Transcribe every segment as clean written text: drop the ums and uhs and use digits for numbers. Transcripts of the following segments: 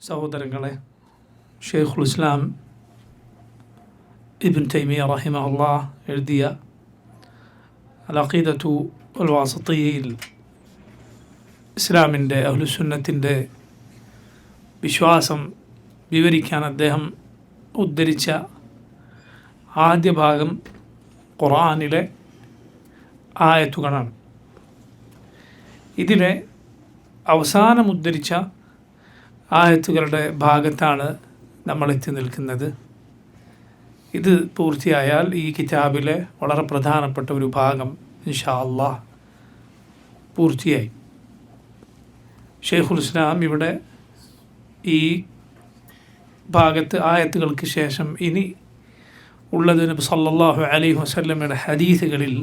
സഹോദരങ്ങളെ, ഷെയ്ഖുൽ ഇസ്ലാം ഇബ്ൻ തൈമിയ്യ റഹിമഹുല്ലാഹ് എഴുതിയ അൽ അഖീദത്തു അൽ വാസിത്തിയ്യയിൽ ഇസ്ലാമിൻ്റെ അഹ്ലുസുന്നത്തിൻ്റെ വിശ്വാസം വിവരിക്കാൻ അദ്ദേഹം ഉദ്ധരിച്ച ആദ്യ ഭാഗം ഖുർആനിലെ ആയത്തുകളാണ്. ഇതിലെ അവസാനം ഉദ്ധരിച്ച ആയത്തുകളുടെ ഭാഗത്താണ് നമ്മൾ എത്തി നിൽക്കുന്നത്. ഇത് പൂർത്തിയായാൽ ഈ കിതാബിലെ വളരെ പ്രധാനപ്പെട്ട ഒരു ഭാഗം ഇൻഷാ അല്ലാഹ് പൂർത്തിയായി. ഷെയ്ഖുൽ ഇസ്ലാം ഇവിടെ ഈ ഭാഗത്ത് ആയത്തുകൾക്ക് ശേഷം ഇനി ഉള്ളത് നബി സല്ലല്ലാഹു അലൈഹി വസല്ലമയുടെ ഹദീസുകളിൽ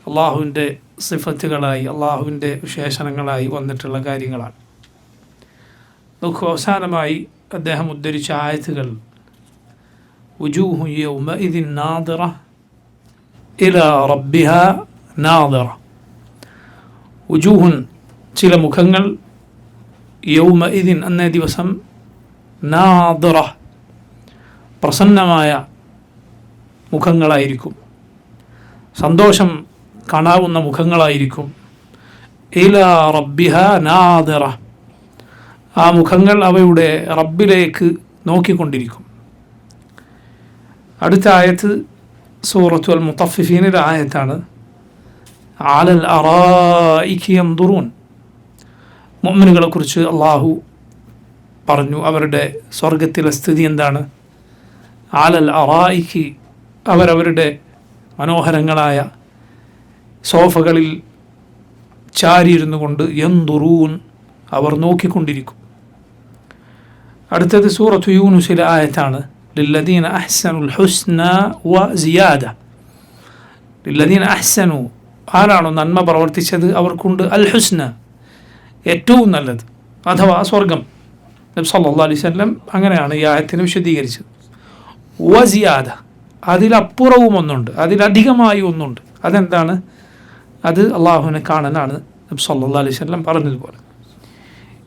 അള്ളാഹുവിൻ്റെ സിഫത്തുകളായി, അള്ളാഹുവിൻ്റെ വിശേഷണങ്ങളായി വന്നിട്ടുള്ള കാര്യങ്ങളാണ്. നോക്കൂ, അവസാനമായി അദ്ദേഹം ഉദ്ധരിച്ച ആയത്തുകൾ വുജൂഹു യൗമഇദിൻ നാദിറ ഇലാ റബ്ബിഹാ നാദിറ. വുജൂഹുൻ, ചില മുഖങ്ങൾ, യൗമഇദിൻ, അന്നേ ദിവസം, നാദിറ, പ്രസന്നമായ മുഖങ്ങളായിരിക്കും, സന്തോഷം കാണാവുന്ന മുഖങ്ങളായിരിക്കും. ഇലാ റബ്ബിഹാ നാദിറ, ആ മുഖങ്ങൾ അവയുടെ റബ്ബിലേക്ക് നോക്കിക്കൊണ്ടിരിക്കും. അടുത്ത ആയത്ത് സൂറത്തു അൽ മുത്തഫിഫീനിലെ ആയത്താണ്. അലൽ അറായികി യൻദുറൂൻ, മുഅ്മിനുകളെ കുറിച്ച് അള്ളാഹു പറഞ്ഞു അവരുടെ സ്വർഗത്തിലെ സ്ഥിതി എന്താണ്. അലൽ അറായികി, അവരവരുടെ മനോഹരങ്ങളായ സോഫകളിൽ ചാരിയിരുന്നു കൊണ്ട്, യൻദുറൂൻ, അവർ നോക്കിക്കൊണ്ടിരിക്കും. അടുത്തത് സൂറത്തു യൂനുസിലെ ആയത്താണ്. ലില്ലദീന അഹ്സനുൽ ഹുസ്ന വ സിയാദ. ലില്ലദീന അഹ്സനു, ആരാണോ നന്മ പ്രവർത്തിച്ചത് അവർക്കുണ്ട് അൽ ഹുസ്ന, ഏറ്റവും നല്ലത്, അഥവാ സ്വർഗം. നബി സല്ലല്ലാഹു അലൈഹി വസല്ലം അങ്ങനെയാണ് ഈ ആയത്തിനെ വിശദീകരിച്ചത്. വ സിയാദ, അതിലപ്പുറവും ഒന്നുണ്ട്, അതിലധികമായി ഒന്നുണ്ട്. അതെന്താണ്? അത് അള്ളാഹുവിനെ കാണാനാണ് നബി സല്ലല്ലാഹു അലൈഹി വസല്ലം പറഞ്ഞതുപോലെ.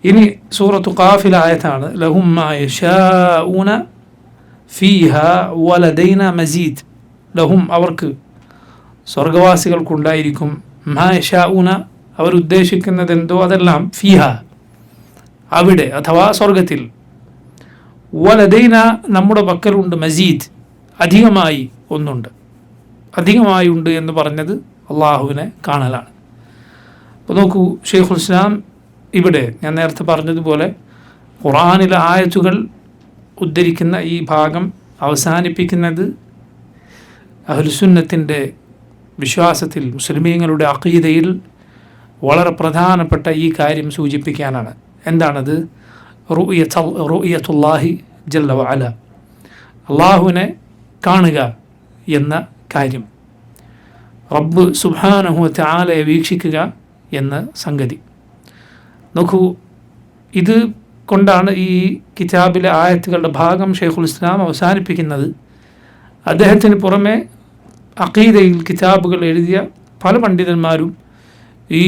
ഇനി സൂറത്തു ഖാഫിലെ ആയത്താണ്. ലഹും മാ യശാഊന ഫീഹാ വലദൈന മസീദ്. ലഹും, അവർക്ക്, സ്വർഗവാസികൾക്കുണ്ടായിരിക്കും, മാ യശാഊന, അവരുദ്ദേശിക്കുന്നതെന്തോ അതെല്ലാം, ഫീഹ, അവിടെ അഥവാ സ്വർഗത്തിൽ, വലദൈന, നമ്മുടെ പക്കലുണ്ട്, മസീദ്, അധികമായി ഒന്നുണ്ട്. അധികമായി ഉണ്ട് എന്ന് പറഞ്ഞത് അള്ളാഹുവിനെ കാണലാണ്. അപ്പോൾ നോക്കൂ, ഷെയ്ഖുൽ ഇസ്ലാം ഇവിടെ ഞാൻ നേരത്തെ പറഞ്ഞതുപോലെ ഖുർആനിലെ ആയത്തുകൾ ഉദ്ധരിക്കുന്ന ഈ ഭാഗം അവസാനിപ്പിക്കുന്നത് അഹ്ലുസുന്നത്തിൻ്റെ വിശ്വാസത്തിൽ, മുസ്ലിമീങ്ങളുടെ അഖീദയിൽ വളരെ പ്രധാനപ്പെട്ട ഈ കാര്യം സൂചിപ്പിക്കാനാണ്. എന്താണത്? റുഅയത്തുല്ലാഹി ജല്ല വഅല, അള്ളാഹുവിനെ കാണുക എന്ന കാര്യം, റബ്ബ് സുബ്ഹാനഹു വ തആലയെ വീക്ഷിക്കുക എന്ന സംഗതി. നോക്കൂ, ഇത് കൊണ്ടാണ് ഈ കിതാബിലെ ആയത്തുകളുടെ ഭാഗം ഷെയ്ഖുൽ ഇസ്ലാം അവസാനിപ്പിക്കുന്നത്. അദ്ദേഹത്തിന് പുറമെ അഖീദയിൽ കിതാബുകൾ എഴുതിയ പല പണ്ഡിതന്മാരും ഈ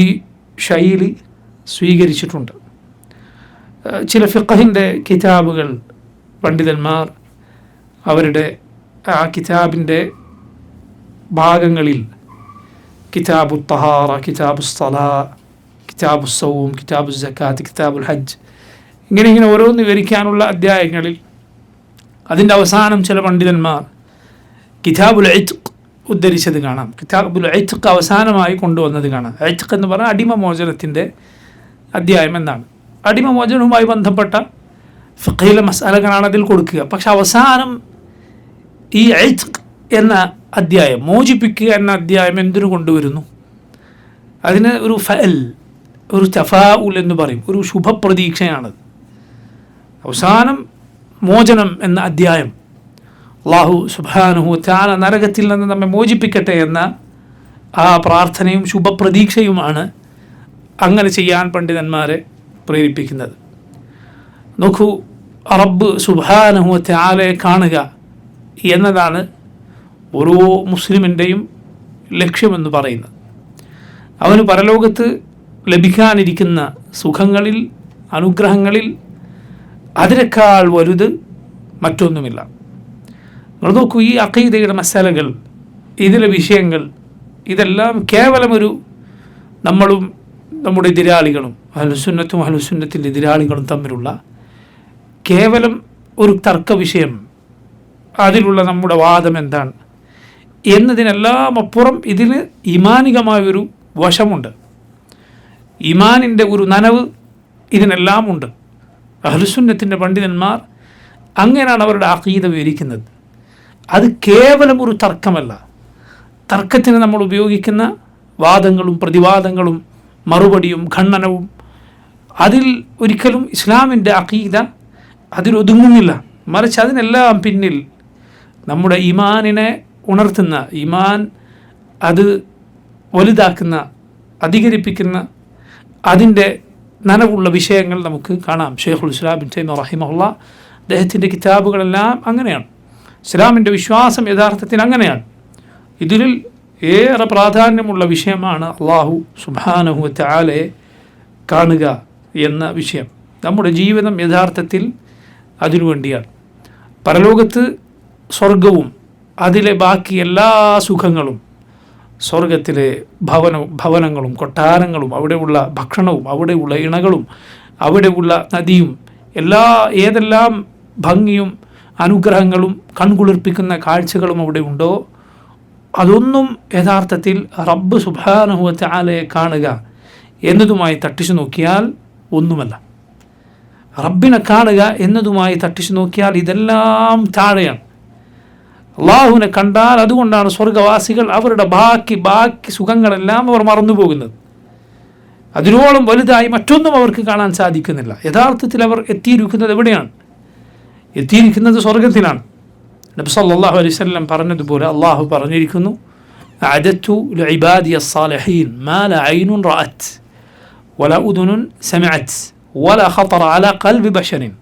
ശൈലി സ്വീകരിച്ചിട്ടുണ്ട്. ചില ഫിഖഹിൻ്റെ കിതാബുകൾ പണ്ഡിതന്മാർ അവരുടെ ആ കിതാബിൻ്റെ ഭാഗങ്ങളിൽ കിതാബു തഹാറ, കിതാബു സലാ, കിതാബു സൗം, കിതാബു സക്കാത്ത്, കിതാബുൽ ഹജ്ജ്, ഇങ്ങനെ ഓരോന്ന് വിവരിക്കാനുള്ള അധ്യായങ്ങളിൽ അതിൻ്റെ അവസാനം ചില പണ്ഡിതന്മാർ കിതാബുൽ ഇത്ഖ് ഉദ്ധരിച്ചത് കാണാം. കിതാബുൽ ഇത്ഖ് അവസാനമായി കൊണ്ടുവന്നത് കാണാം. ഇത്ഖ് എന്ന് പറഞ്ഞാൽ അടിമമോചനത്തിൻ്റെ അധ്യായം എന്നാണ്. അടിമമോചനവുമായി ബന്ധപ്പെട്ട ഫിഖഹിലെ മസ്അലകളാണ് അതിൽ കൊടുക്കുക. പക്ഷെ അവസാനം ഈ ഇത്ഖ് എന്ന അധ്യായം, മോചിപ്പിക്കുക എന്ന അധ്യായം എന്തിനു കൊണ്ടുവരുന്നു? അതിന് ഒരു ഫഅൽ, ഒരു തഫാഉൽ എന്ന് പറയും, ഒരു ശുഭപ്രതീക്ഷയാണത്. അവസാനം മോചനം എന്ന അധ്യായം, അല്ലാഹു സുബ്ഹാനഹു വ തആല നരകത്തിൽ നിന്ന് നമ്മെ മോചിപ്പിക്കട്ടെ എന്ന ആ പ്രാർത്ഥനയും ശുഭപ്രതീക്ഷയുമാണ് അങ്ങനെ ചെയ്യാൻ പണ്ഡിതന്മാരെ പ്രേരിപ്പിക്കുന്നത്. നോക്കൂ, റബ്ബ് സുബ്ഹാനഹു വ തആലയെ കാണുക എന്നതാണ് ഓരോ മുസ്ലിമിൻ്റെയും ലക്ഷ്യമെന്ന് പറയുന്നത്. അവന് പരലോകത്ത് ലഭിക്കാനിരിക്കുന്ന സുഖങ്ങളിൽ, അനുഗ്രഹങ്ങളിൽ അതിനേക്കാൾ വലുത് മറ്റൊന്നുമില്ല. നിങ്ങൾ നോക്കൂ, ഈ അഖീദയുടെ മസാലകൾ, ഇതിലെ വിഷയങ്ങൾ, ഇതെല്ലാം കേവലമൊരു നമ്മളും നമ്മുടെ എതിരാളികളും അഹ്ലുസുന്നത്തിൻ്റെ എതിരാളികളും തമ്മിലുള്ള കേവലം ഒരു തർക്ക വിഷയം, അതിലുള്ള നമ്മുടെ വാദം എന്താണ് എന്നതിനെല്ലാം അപ്പുറം ഇതിന് ഈമാനികമായൊരു വശമുണ്ട്. ഈമാനിൻ്റെ ഒരു നനവ് ഇതിനെല്ലാം ഉണ്ട്. അഹ്ലുസുന്നത്തിൻ്റെ പണ്ഡിതന്മാർ അങ്ങനെയാണ് അവരുടെ അഖീദ വിവരിക്കുന്നത്. അത് കേവലം ഒരു തർക്കമല്ല. തർക്കത്തിന് നമ്മൾ ഉപയോഗിക്കുന്ന വാദങ്ങളും പ്രതിവാദങ്ങളും മറുപടിയും ഖണ്ഡനവും, അതിൽ ഒരിക്കലും ഇസ്ലാമിൻ്റെ അഖീദ അതിലൊതുങ്ങുന്നില്ല. മറിച്ച് അതിനെല്ലാം പിന്നിൽ നമ്മുടെ ഈമാനിനെ ഉണർത്തുന്ന, ഈമാൻ അത് വലുതാക്കുന്ന, അധികരിപ്പിക്കുന്ന, അതിൻ്റെ നനവുള്ള വിഷയങ്ങൾ നമുക്ക് കാണാം. ഷെയ്ഖുൽ ഇസ്ലാം ഇബ്നു തൈമിയ്യ റഹിമഹുല്ലാ അദ്ദേഹത്തിൻ്റെ കിതാബുകളെല്ലാം അങ്ങനെയാണ്. ഇസ്ലാമിൻ്റെ വിശ്വാസം യഥാർത്ഥത്തിൽ അങ്ങനെയാണ്. ഇതിൽ ഏറെ പ്രാധാന്യമുള്ള വിഷയമാണ് അല്ലാഹു സുബ്ഹാനഹു വ തആലയെ കാണുക എന്ന വിഷയം. നമ്മുടെ ജീവിതം യഥാർത്ഥത്തിൽ അതിനുവേണ്ടിയാണ്. പരലോകത്ത് സ്വർഗവും അതിലെ ബാക്കി എല്ലാ സുഖങ്ങളും, സ്വർഗത്തിലെ ഭവനങ്ങളും കൊട്ടാരങ്ങളും, അവിടെയുള്ള ഭക്ഷണവും അവിടെയുള്ള ഇണകളും അവിടെയുള്ള നദിയും ഏതെല്ലാം ഭംഗിയും അനുഗ്രഹങ്ങളും കൺകുളിർപ്പിക്കുന്ന കാഴ്ചകളും അവിടെ ഉണ്ടോ, അതൊന്നും യഥാർത്ഥത്തിൽ റബ്ബ് സുബ്ഹാനഹു വ തആലയെ കാണുക എന്നതുമായി തട്ടിച്ചു നോക്കിയാൽ ഒന്നുമല്ല. റബ്ബിനെ കാണുക എന്നതുമായി തട്ടിച്ചു നോക്കിയാൽ ഇതെല്ലാം താഴെയാണ്. അള്ളാഹുവിനെ കണ്ടാൽ, അതുകൊണ്ടാണ് സ്വർഗവാസികൾ അവരുടെ ബാക്കി സുഖങ്ങളെല്ലാം അവർ മറന്നുപോകുന്നത്. അതിനോളം വലുതായി മറ്റൊന്നും അവർക്ക് കാണാൻ സാധിക്കുന്നില്ല. യഥാർത്ഥത്തിൽ അവർ എത്തിയിരിക്കുന്നത് എവിടെയാണ്? എത്തിയിരിക്കുന്നത് സ്വർഗത്തിലാണ്. നബി സല്ലല്ലാഹു അലൈഹി വസല്ലം പറഞ്ഞതുപോലെ അള്ളാഹു പറഞ്ഞിരിക്കുന്നു, അഅദത്തു ലിഇബാദിയ സ്സാലിഹീൻ മാ ലാ ഐനുൻ റഅത് വലാ ഉദുനുൻ സമഅത് വലാ ഖതറ അലാ ഖൽബി ബശരിൻ.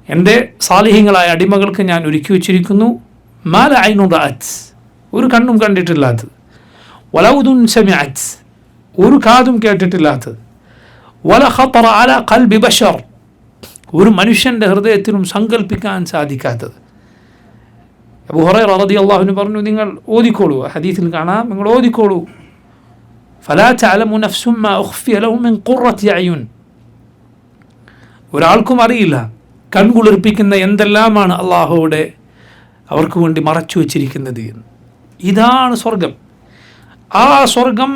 എൻ്റെ സാലിഹീങ്ങളായ അടിമകൾക്ക് ഞാൻ ഒരുക്കി വച്ചിരിക്കുന്നു മാ ലാ ഐനുൻ റഅത്, ഒരു കണ്ണും കണ്ടിട്ടില്ലാത്തത്, വലാ ഉദുനുൻ സമഅത്, ഒരു കാതും കേട്ടിട്ടില്ലാത്തത്, വലാ ഖതറ അലാ ഖൽബി ബശർ, ഒരു മനുഷ്യൻ്റെ ഹൃദയത്തിലും സങ്കല്പിക്കാൻ സാധിക്കാത്തത്. അബൂ ഹുറൈറ റളിയല്ലാഹു അൻഹു പറഞ്ഞു, നിങ്ങൾ ഓതിക്കോളൂ, ഹദീസിൽ കാണാം, നിങ്ങൾ ഓതിക്കോളൂ, ഫലാ തഅലമു നഫ്സും മാ ഉഖ്ഫിയ ലഹും മിൻ ഖുറത്തി അയുൻ, ഒരാൾക്കും അറിയില്ല കൺകുളിർപ്പിക്കുന്ന എന്തെല്ലാമാണ് അള്ളാഹുവിടെ അവർക്ക് വേണ്ടി മറച്ചു വച്ചിരിക്കുന്നത് എന്ന്. ഇതാണ് സ്വർഗം. ആ സ്വർഗം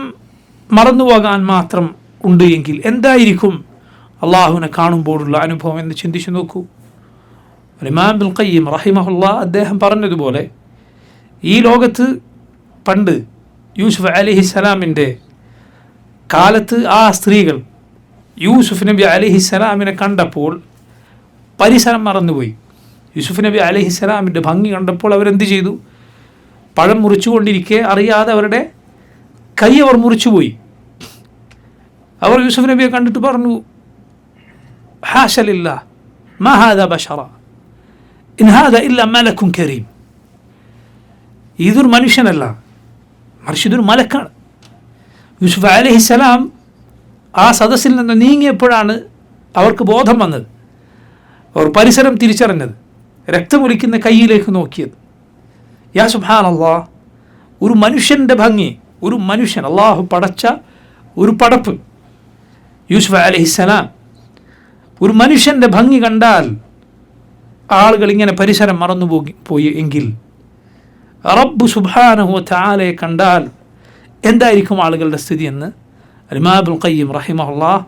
മറന്നുപോകാൻ മാത്രം ഉണ്ട് എങ്കിൽ എന്തായിരിക്കും അള്ളാഹുവിനെ കാണുമ്പോഴുള്ള അനുഭവം എന്ന് ചിന്തിച്ചു നോക്കൂ. ഇമാം ഇബ്നുൽ ഖയ്യിം റഹിമഹുല്ലാ അദ്ദേഹം പറഞ്ഞതുപോലെ, ഈ ലോകത്ത് പണ്ട് യൂസുഫ് അലൈഹിസ്സലാമിൻ്റെ കാലത്ത് ആ സ്ത്രീകൾ യൂസുഫ് നബി അലൈഹിസ്സലാമിനെ കണ്ടപ്പോൾ പരിസരം മറന്നുപോയി. യൂസുഫ് നബി അലൈഹിസ്സലാമിൻ്റെ ഭംഗി കണ്ടപ്പോൾ അവരെന്ത് ചെയ്തു? പഴം മുറിച്ചുകൊണ്ടിരിക്കെ അറിയാതെ അവരുടെ കൈ അവർ മുറിച്ചുപോയി. അവർ യൂസുഫ് നബിയെ കണ്ടിട്ട് പറഞ്ഞു, ഹാശ ലില്ലാഹ് മാ ഹാദാ ബശറ ഇൻ ഹാദാ ഇല്ലാ മലക്കുൻ കരീം. ഇതൊരു മനുഷ്യനല്ല, മറിച്ച് ഇതൊരു മലക്കാണ്. യൂസുഫ് അലൈഹിസ്സലാം ആ സദസ്സിൽ നിന്ന് നീങ്ങിയപ്പോഴാണ് അവർക്ക് ബോധം വന്നത്. അവർ പരിസരം തിരിച്ചറിഞ്ഞത്, രക്തമൊലിക്കുന്ന കൈയിലേക്ക് നോക്കിയത്. യാ സുബ്ഹാനല്ലാഹ്, ഒരു മനുഷ്യൻ്റെ ഭംഗി, ഒരു മനുഷ്യൻ, അള്ളാഹു പടച്ച ഒരു പടപ്പ് യൂസുഫ് അലൈഹിസ്സലാം, ഒരു മനുഷ്യൻ്റെ ഭംഗി കണ്ടാൽ ആളുകൾ ഇങ്ങനെ പരിസരം മറന്നുപോയി എങ്കിൽ റബ്ബ് സുബ്ഹാനഹു വ തആലയെ കണ്ടാൽ എന്തായിരിക്കും ആളുകളുടെ സ്ഥിതി എന്ന് ഇമാം ഇബ്നുൽ ഖയ്യിം റഹിമഹുല്ലാഹ്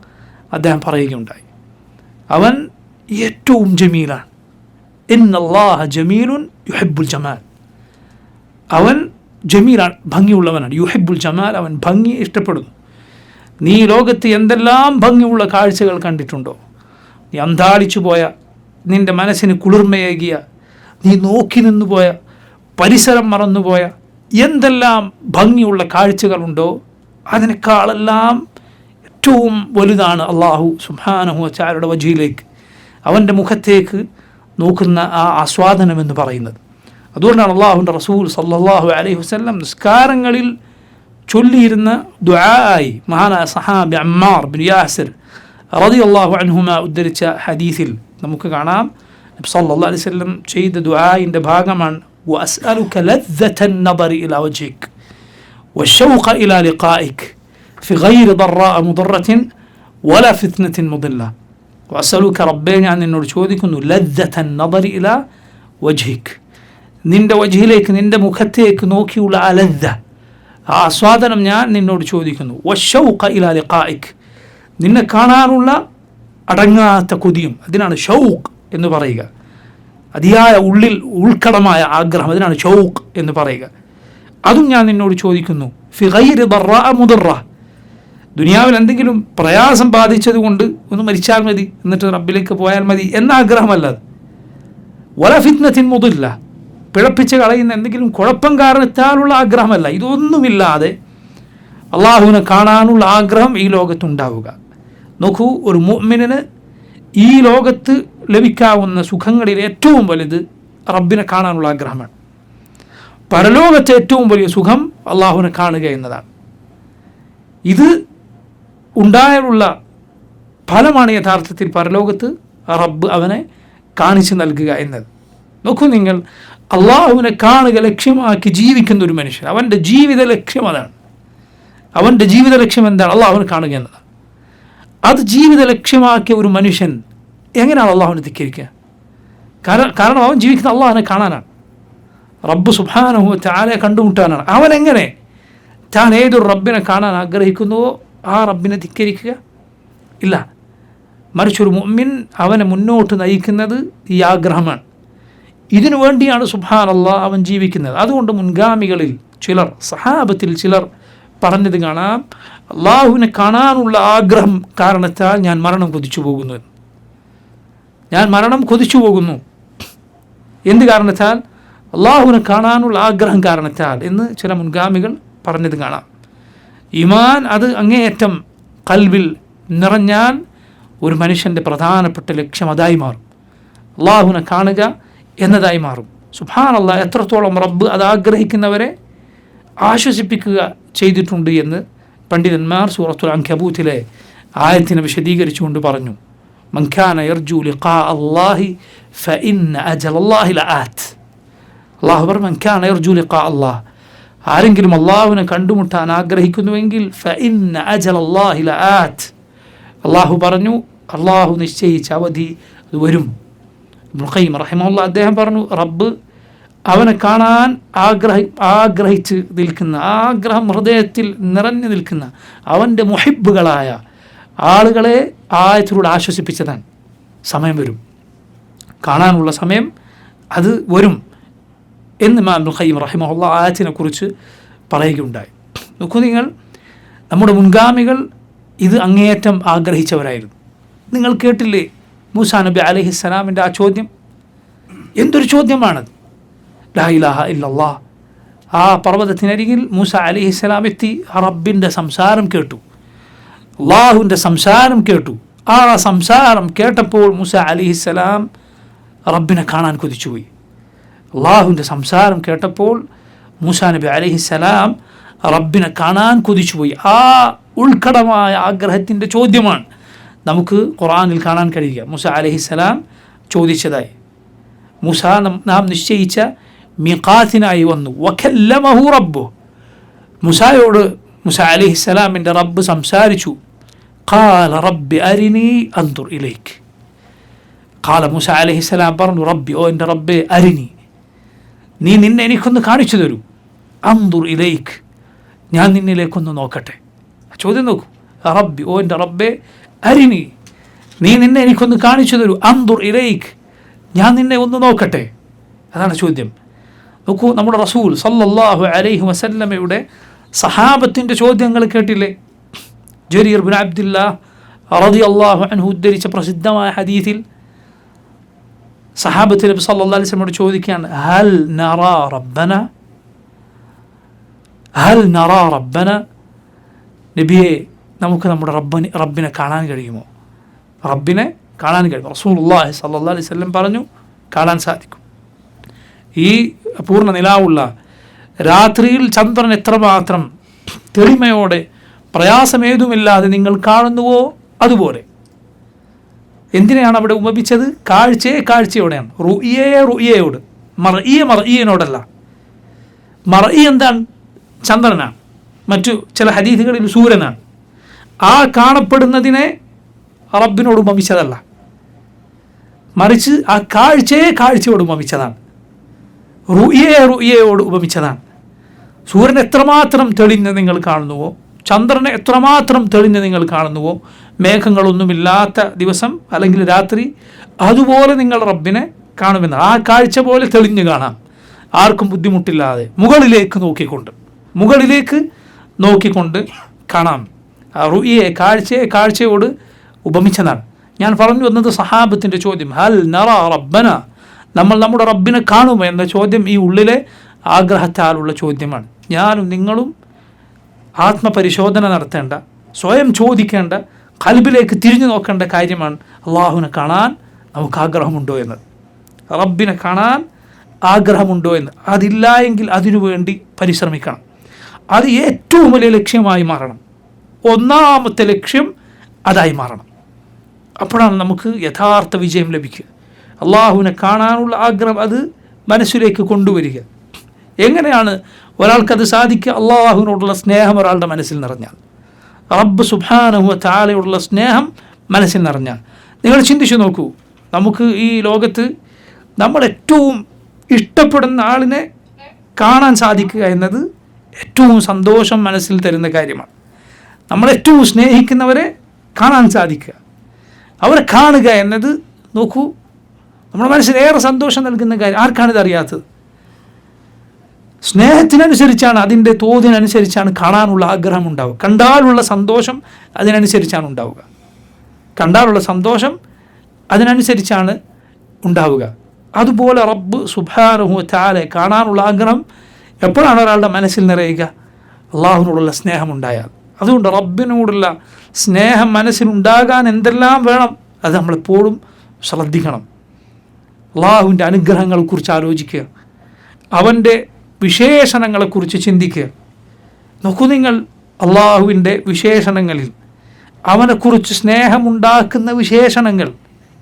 അദ്ദേഹം പറയുകയുണ്ടായി. അവൻ ഏറ്റവും ജമീലാണ്. ഇന്നല്ലാഹ ജമീലുൻ യുഹിബ്ബുൽ ജമാൽ. അവൻ ജമീലാണ്, ഭംഗിയുള്ളവനാണ്. യുഹിബ്ബുൽ ജമാൽ, അവൻ ഭംഗിയെ ഇഷ്ടപ്പെടുന്നു. നീ ലോകത്ത് എന്തെല്ലാം ഭംഗിയുള്ള കാഴ്ചകൾ കണ്ടിട്ടുണ്ടോ? നീ അന്താളിച്ചു പോയ, നിൻ്റെ മനസ്സിന് കുളിർമയേകിയ, നീ നോക്കി നിന്നുപോയ, പരിസരം മറന്നുപോയ എന്തെല്ലാം ഭംഗിയുള്ള കാഴ്ചകളുണ്ടോ അതിനേക്കാളെല്ലാം ഏറ്റവും വലുതാണ് അള്ളാഹു സുബ്ഹാനഹു വ തആലയുടെ വജ്ഹിലേക്ക്, അവൻ്റെ മുഖത്തേക്ക് നോക്കുന്ന ആ ആസ്വാദനം എന്ന് പറയുന്നത്. അതുകൊണ്ടാണ് അള്ളാഹുവിൻ്റെ റസൂൽ സല്ലല്ലാഹു അലൈഹി വസല്ലം നിസ്കാരങ്ങളിൽ ചൊല്ലിയിരുന്ന ദുആയി മഹാനായ സഹാബി അമ്മാർ ബിൻ യാസിർ റളിയല്ലാഹു അൻഹുമ ഉദ്ധരിച്ച ഹദീസിൽ നമുക്ക് കാണാം നബി സല്ലല്ലാഹു അലൈഹി വസല്ലം ചെയ്ത ദുആഇന്റെ ഭാഗമാണ് വഅസ്അലുക ലദ്ദതൻ നദറി ഇലാ വജ്ഹിക് വശൗഖ ഇലാ ലിഖാഇക് ഫി ഗൈരി ضراء മുദറة വലാ ഫിത്നة മുദില്ല. വഅസ്അലുക റബ്ബേ, ഞാൻ നിന്നോട് ചോദിക്കുന്നു ലദ്ദതൻ നദറി ഇലാ വജ്ഹിക്, നിന്റെ വജ്ഹിലേക്ക് നിന്റെ മുഖത്തേക്ക് നോക്കിയുള്ള ആ ലദ്ദ, ആ ആസ്വാദനം ഞാൻ നിന്നോട് ചോദിക്കുന്നു. വശൗഖ ഇലാ ലിഖാഇക്, നിന്നെ കാണാനുള്ള അടങ്ങാത്ത കൊതിയും, അതിനാണ് ഷൗഖ് എന്ന് പറയുക. അതിയായ ഉള്ളിൽ ഉൾക്കടമായ ആഗ്രഹം, അതിനാണ് ഷൗഖ് എന്ന് പറയുക. അതും ഞാൻ നിന്നോട് ചോദിക്കുന്നു. ഫി ഗൈരി ضراء മുദറ, ദുനിയാവിൽ എന്തെങ്കിലും പ്രയാസം ബാധിച്ചത് കൊണ്ട് ഒന്ന് മരിച്ചാൽ മതി, എന്നിട്ട് റബ്ബിലേക്ക് പോയാൽ മതി എന്ന ആഗ്രഹമല്ല. വലാ ഫിത്നത്തിൻ മുദില്ല, പിഴപ്പിച്ച് കളയുന്ന എന്തെങ്കിലും കുഴപ്പം കാരണത്താലുള്ള ആഗ്രഹമല്ല. ഇതൊന്നുമില്ലാതെ അള്ളാഹുവിനെ കാണാനുള്ള ആഗ്രഹം ഈ ലോകത്തുണ്ടാവുക. നോക്കൂ, ഒരു മുഅ്മിനിന് ഈ ലോകത്ത് ലഭിക്കാവുന്ന സുഖങ്ങളിൽ ഏറ്റവും വലുത് റബ്ബിനെ കാണാനുള്ള ആഗ്രഹമാണ്. പരലോകത്തെ ഏറ്റവും വലിയ സുഖം അള്ളാഹുവിനെ കാണുക എന്നതാണ്. ഇത് ഉണ്ടായുള്ള ഫലമാണ് യഥാർത്ഥത്തിൽ പരലോകത്ത് റബ്ബ് അവനെ കാണിച്ചു നൽകുക എന്നത്. നോക്കൂ നിങ്ങൾ, അള്ളാഹുവിനെ കാണുക ലക്ഷ്യമാക്കി ജീവിക്കുന്ന ഒരു മനുഷ്യൻ, അവൻ്റെ ജീവിത ലക്ഷ്യം അതാണ്. അവൻ്റെ ജീവിത ലക്ഷ്യം എന്താണ്? അള്ളാഹുവിനെ കാണുക എന്നതാണ്. അത് ജീവിത ലക്ഷ്യമാക്കിയ ഒരു മനുഷ്യൻ എങ്ങനെയാണ് അള്ളാഹുവിനെ ധിക്കരിക്കുക? കാരണം അവൻ ജീവിക്കുന്ന അള്ളാഹുവിനെ കാണാനാണ്, റബ്ബ് സുബ്ഹാനഹു വ തആലയെ കണ്ടുമുട്ടാനാണ്. അവൻ എങ്ങനെ താൻ ഏതൊരു റബ്ബിനെ കാണാൻ ആഗ്രഹിക്കുന്നുവോ ആ റബ്ബിനെ ധിക്കരിക്കുക? ഇല്ല. മറിച്ചൊരു മുഅ്മിൻ അവനെ മുന്നോട്ട് നയിക്കുന്നത് ഈ ആഗ്രഹമാണ്. ഇതിനു വേണ്ടിയാണ് സുബ്ഹാനല്ലാഹ് അവൻ ജീവിക്കുന്നത്. അതുകൊണ്ട് മുൻഗാമികളിൽ ചിലർ, സഹാബത്തിൽ ചിലർ പറഞ്ഞത് കാണാം, അള്ളാഹുവിനെ കാണാനുള്ള ആഗ്രഹം കാരണത്താൽ ഞാൻ മരണം കൊതിച്ചു പോകുന്നു. ഞാൻ മരണം കൊതിച്ചു പോകുന്നു എന്ത് കാരണത്താൽ? അള്ളാഹുവിനെ കാണാനുള്ള ആഗ്രഹം കാരണത്താൽ എന്ന് ചില മുൻഗാമികൾ പറഞ്ഞത് കാണാം. ഈമാൻ അത് അങ്ങേയറ്റം ഖൽബിൽ നിറഞ്ഞാൽ ഒരു മനുഷ്യൻ്റെ പ്രധാനപ്പെട്ട ലക്ഷ്യം അതായി മാറും, അള്ളാഹുവിനെ കാണുക എന്നതായി മാറും. സുബ്ഹാനല്ലാഹ്, എത്രത്തോളം റബ്ബ് അത് ആഗ്രഹിക്കുന്നവരെ ആശ്വസിപ്പിക്കുക ചെയ്തിട്ടുണ്ട് എന്ന് പണ്ഡിതന്മാർ സൂറത്തുൽ അൻകബൂത്തിലെ ആയത്തിനെ വിശദീകരിച്ചുകൊണ്ട് പറഞ്ഞു. മൻ കാന യർജു ലിഖാ അല്ലാഹി ഫഇന്ന അജലല്ലാഹി ലആത്. അല്ലാഹു പറഞ്ഞു, മൻ കാന യർജു ലിഖാ അല്ലാഹ്, ആരെങ്കിലും അള്ളാഹുവിനെ കണ്ടുമുട്ടാൻ ആഗ്രഹിക്കുന്നുവെങ്കിൽ ഫഇന്ന അജലല്ലാഹി ലആത്, അള്ളാഹു പറഞ്ഞു അള്ളാഹു നിശ്ചയിച്ച അവധി അത് വരും. ഇബ്നുൽ ഖയ്യിം റഹിമഹുല്ലാഹ് അദ്ദേഹം പറഞ്ഞു, റബ്ബ് അവനെ കാണാൻ ആഗ്രഹിച്ച് നിൽക്കുന്ന, ആഗ്രഹം ഹൃദയത്തിൽ നിറഞ്ഞു നിൽക്കുന്ന അവൻ്റെ മുഹിബ്ബുകളായ ആളുകളെ ആയത്തിലൂടെ ആശ്വസിപ്പിച്ചതാണ്. സമയം വരും, കാണാനുള്ള സമയം അത് വരും എന്ന് ഇമാം ഇബ്നുൽ ഖയ്യിം റഹിമഹുല്ലാഹ് ആയത്തിനെ കുറിച്ച് പറയുകയുണ്ടായി. നോക്കൂ നിങ്ങൾ, നമ്മുടെ മുൻഗാമികൾ ഇത് അങ്ങേയറ്റം ആഗ്രഹിച്ചവരായിരുന്നു. നിങ്ങൾ കേട്ടില്ലേ മൂസാ നബി അലൈഹിസ്സലാമിൻ്റെ ആ ചോദ്യം? എന്തൊരു ചോദ്യമാണത്! ലാ ഇലാഹ ഇല്ലല്ലാഹ്. ആ പർവ്വതത്തിനരികിൽ മൂസ അലൈഹിസ്സലാം എത്തി, റബ്ബിൻ്റെ സംസാരം കേട്ടു, അള്ളാഹുവിൻ്റെ സംസാരം കേട്ടു. ആ സംസാരം കേട്ടപ്പോൾ മൂസ അലൈഹിസ്സലാം റബ്ബിനെ കാണാൻ കൊതിച്ചുപോയി. അള്ളാഹുവിൻ്റെ സംസാരം കേട്ടപ്പോൾ മൂസാ നബി അലൈഹിസ്സലാം റബ്ബിനെ കാണാൻ കൊതിച്ചുപോയി. ആ ഉൾക്കടമായ ആഗ്രഹത്തിൻ്റെ ചോദ്യമാണ് നമുക്ക് ഖുർആനിൽ കാണാൻ കഴിയുക. മൂസ അലൈഹിസ്സലാം ചോദിച്ചതായി. മൂസ നാം നിശ്ചയിച്ച മീഖാത്തിനായി വന്നു. വകല്ലമഹു റബ്ബു, മൂസായോട് മൂസ അലൈഹിസ്സലാമിൻ്റെ റബ്ബ് സംസാരിച്ചു. ഖാല റബ്ബി അരിനി അൻദുർ ഇലൈക്. ഖാല മൂസ അലൈഹിസ്സലാം പറഞ്ഞു, റബ്ബി, ഓ എൻ്റെ റബ്ബേ, അരിനി, നീ നിന്നെ എനിക്കൊന്ന് കാണിച്ചു തരൂ. അൻദുർ ഇലൈക്, ഞാൻ നിന്നിലേക്കൊന്ന് നോക്കട്ടെ. ചോദ്യം നോക്കൂ, റബ്ബി, ഓ എൻ്റെ റബ്ബേ, അരിനി, നീ നിന്നെ എനിക്കൊന്ന് കാണിച്ചു തരൂ. അൻദുർ ഇലൈക്, ഞാൻ നിന്നെ ഒന്ന് നോക്കട്ടെ. അതാണ് ചോദ്യം. നോക്കൂ, നമ്മുടെ റസൂൽ സല്ലല്ലാഹു അലൈഹി വസല്ലമയുടെ സഹാബത്തിൻ്റെ ചോദ്യങ്ങൾ കേട്ടില്ലേ? ജരീർ ബിൻ അബ്ദുല്ലാഹ് റളിയല്ലാഹു അൻഹു ഉദ്ധരിച്ച പ്രസിദ്ധമായ ഹദീസിൽ സഹാബത്ത് നബി സല്ലല്ലാഹു അലൈഹി വസല്ലമയോട് ചോദിക്കുകയാണ്, ഹൽ നറാ റബ്ബന, ഹൽ നറാ റബ്ബന, നബിയെ, നമുക്ക് നമ്മുടെ റബ്ബിനെ കാണാൻ കഴിയുമോ? റബ്ബിനെ കാണാൻ കഴിയും. റസൂലുള്ളാഹി സല്ലല്ലാഹു അലൈഹി വസല്ലം പറഞ്ഞു, കാണാൻ സാധിക്കും. ഈ പൂർണ്ണ നിലാവുള്ള രാത്രിയിൽ ചന്ദ്രൻ എത്രമാത്രം തെളിമയോടെ പ്രയാസമേതുമില്ലാതെ നിങ്ങൾ കാണുന്നുവോ അതുപോലെ. എന്തിനെയാണ് അവിടെ ഉപമിച്ചത്? കാഴ്ചയോടെയാണ്. റുഇയയോട്, മർഇയനോടല്ല. മർഇ എന്താണ്? ചന്ദ്രനാണ്, മറ്റു ചില ഹദീസുകളിൽ സൂര്യനാണ്. ആ കാണപ്പെടുന്നതിനെ റബ്ബിനോട് ഉപമിച്ചതല്ല, മറിച്ച് ആ കാഴ്ചയോട് ഉപമിച്ചതാണ്. റുഇയയോട് ഉപമിച്ചതാണ്. സൂര്യൻ എത്രമാത്രം തെളിഞ്ഞ് നിങ്ങൾ കാണുന്നുവോ, ചന്ദ്രനെ എത്രമാത്രം തെളിഞ്ഞ് നിങ്ങൾ കാണുന്നുവോ, മേഘങ്ങളൊന്നുമില്ലാത്ത ദിവസം അല്ലെങ്കിൽ രാത്രി, അതുപോലെ നിങ്ങൾ റബ്ബിനെ കാണുമെന്ന്. ആ കാഴ്ച പോലെ തെളിഞ്ഞു കാണാം, ആർക്കും ബുദ്ധിമുട്ടില്ലാതെ, മുകളിലേക്ക് നോക്കിക്കൊണ്ട് കാണാം. റുഇയെ കാഴ്ചയോട് ഉപമിച്ചതാണ്. ഞാൻ പറഞ്ഞു വന്നത് സഹാബത്തിൻ്റെ ചോദ്യം, ഹൽ നറ റബ്ബന, നമ്മൾ നമ്മുടെ റബ്ബിനെ കാണുമോ എന്ന ചോദ്യം ഈ ഉള്ളിലെ ആഗ്രഹത്താലുള്ള ചോദ്യമാണ്. ഞാനും നിങ്ങളും ആത്മപരിശോധന നടത്തേണ്ട, സ്വയം ചോദിക്കേണ്ട, ഖൽബിലേക്ക് തിരിഞ്ഞു നോക്കേണ്ട കാര്യമാണ് അള്ളാഹുവിനെ കാണാൻ നമുക്ക് ആഗ്രഹമുണ്ടോ എന്ന്, റബ്ബിനെ കാണാൻ ആഗ്രഹമുണ്ടോ എന്ന്. അതില്ല എങ്കിൽ അതിനുവേണ്ടി പരിശ്രമിക്കണം. അത് ഏറ്റവും വലിയ ലക്ഷ്യമായി മാറണം. ഒന്നാമത്തെ ലക്ഷ്യം അതായി മാറണം. അപ്പോഴാണ് നമുക്ക് യഥാർത്ഥ വിജയം ലഭിക്കുക. അള്ളാഹുവിനെ കാണാനുള്ള ആഗ്രഹം അത് മനസ്സിലേക്ക് കൊണ്ടുവരിക. എങ്ങനെയാണ് ഒരാൾക്കത് സാധിക്കുക? അള്ളാഹുവിനോടുള്ള സ്നേഹം ഒരാളുടെ മനസ്സിൽ നിറഞ്ഞാൽ, റബ്ബ് സുബ്ഹാനഹു വ തആലയോടുള്ള സ്നേഹം മനസ്സിൽ നിറഞ്ഞാൽ. നിങ്ങൾ ചിന്തിച്ചു നോക്കൂ, നമുക്ക് ഈ ലോകത്ത് നമ്മൾ ഏറ്റവും ഇഷ്ടപ്പെടുന്ന ആളിനെ കാണാൻ സാധിക്കുക എന്നത് ഏറ്റവും സന്തോഷം മനസ്സിൽ തരുന്ന കാര്യമാണ്. നമ്മളേറ്റവും സ്നേഹിക്കുന്നവരെ കാണാൻ സാധിക്കുക, അവരെ കാണുക എന്നത് നോക്കൂ, നമ്മുടെ മനസ്സിൽ ഏറെ സന്തോഷം നൽകുന്ന കാര്യം. ആർക്കാണിത് അറിയാത്തത്? സ്നേഹത്തിനനുസരിച്ചാണ്, അതിൻ്റെ തോതിനനുസരിച്ചാണ് കാണാനുള്ള ആഗ്രഹം ഉണ്ടാവുക. കണ്ടാലുള്ള സന്തോഷം അതിനനുസരിച്ചാണ് ഉണ്ടാവുക. അതിനനുസരിച്ചാണ് ഉണ്ടാവുക. അതുപോലെ റബ്ബ് സുബ്ഹാനഹു വ തആല കാണാനുള്ള ആഗ്രഹം എപ്പോഴാണ് ഒരാളുടെ മനസ്സിൽ നിറയുക? അള്ളാഹുവിനോടുള്ള സ്നേഹമുണ്ടായാൽ. അതുകൊണ്ട് റബ്ബിനോടുള്ള സ്നേഹം മനസ്സിലുണ്ടാകാൻ എന്തെല്ലാം വേണം അത് നമ്മളെപ്പോഴും ശ്രദ്ധിക്കണം. അള്ളാഹുവിൻ്റെ അനുഗ്രഹങ്ങളെക്കുറിച്ച് ആലോചിക്കുക, അവൻ്റെ വിശേഷണങ്ങളെക്കുറിച്ച് ചിന്തിക്കുക. നോക്കൂ നിങ്ങൾ, അള്ളാഹുവിൻ്റെ വിശേഷണങ്ങളിൽ അവനെക്കുറിച്ച് സ്നേഹമുണ്ടാക്കുന്ന വിശേഷണങ്ങൾ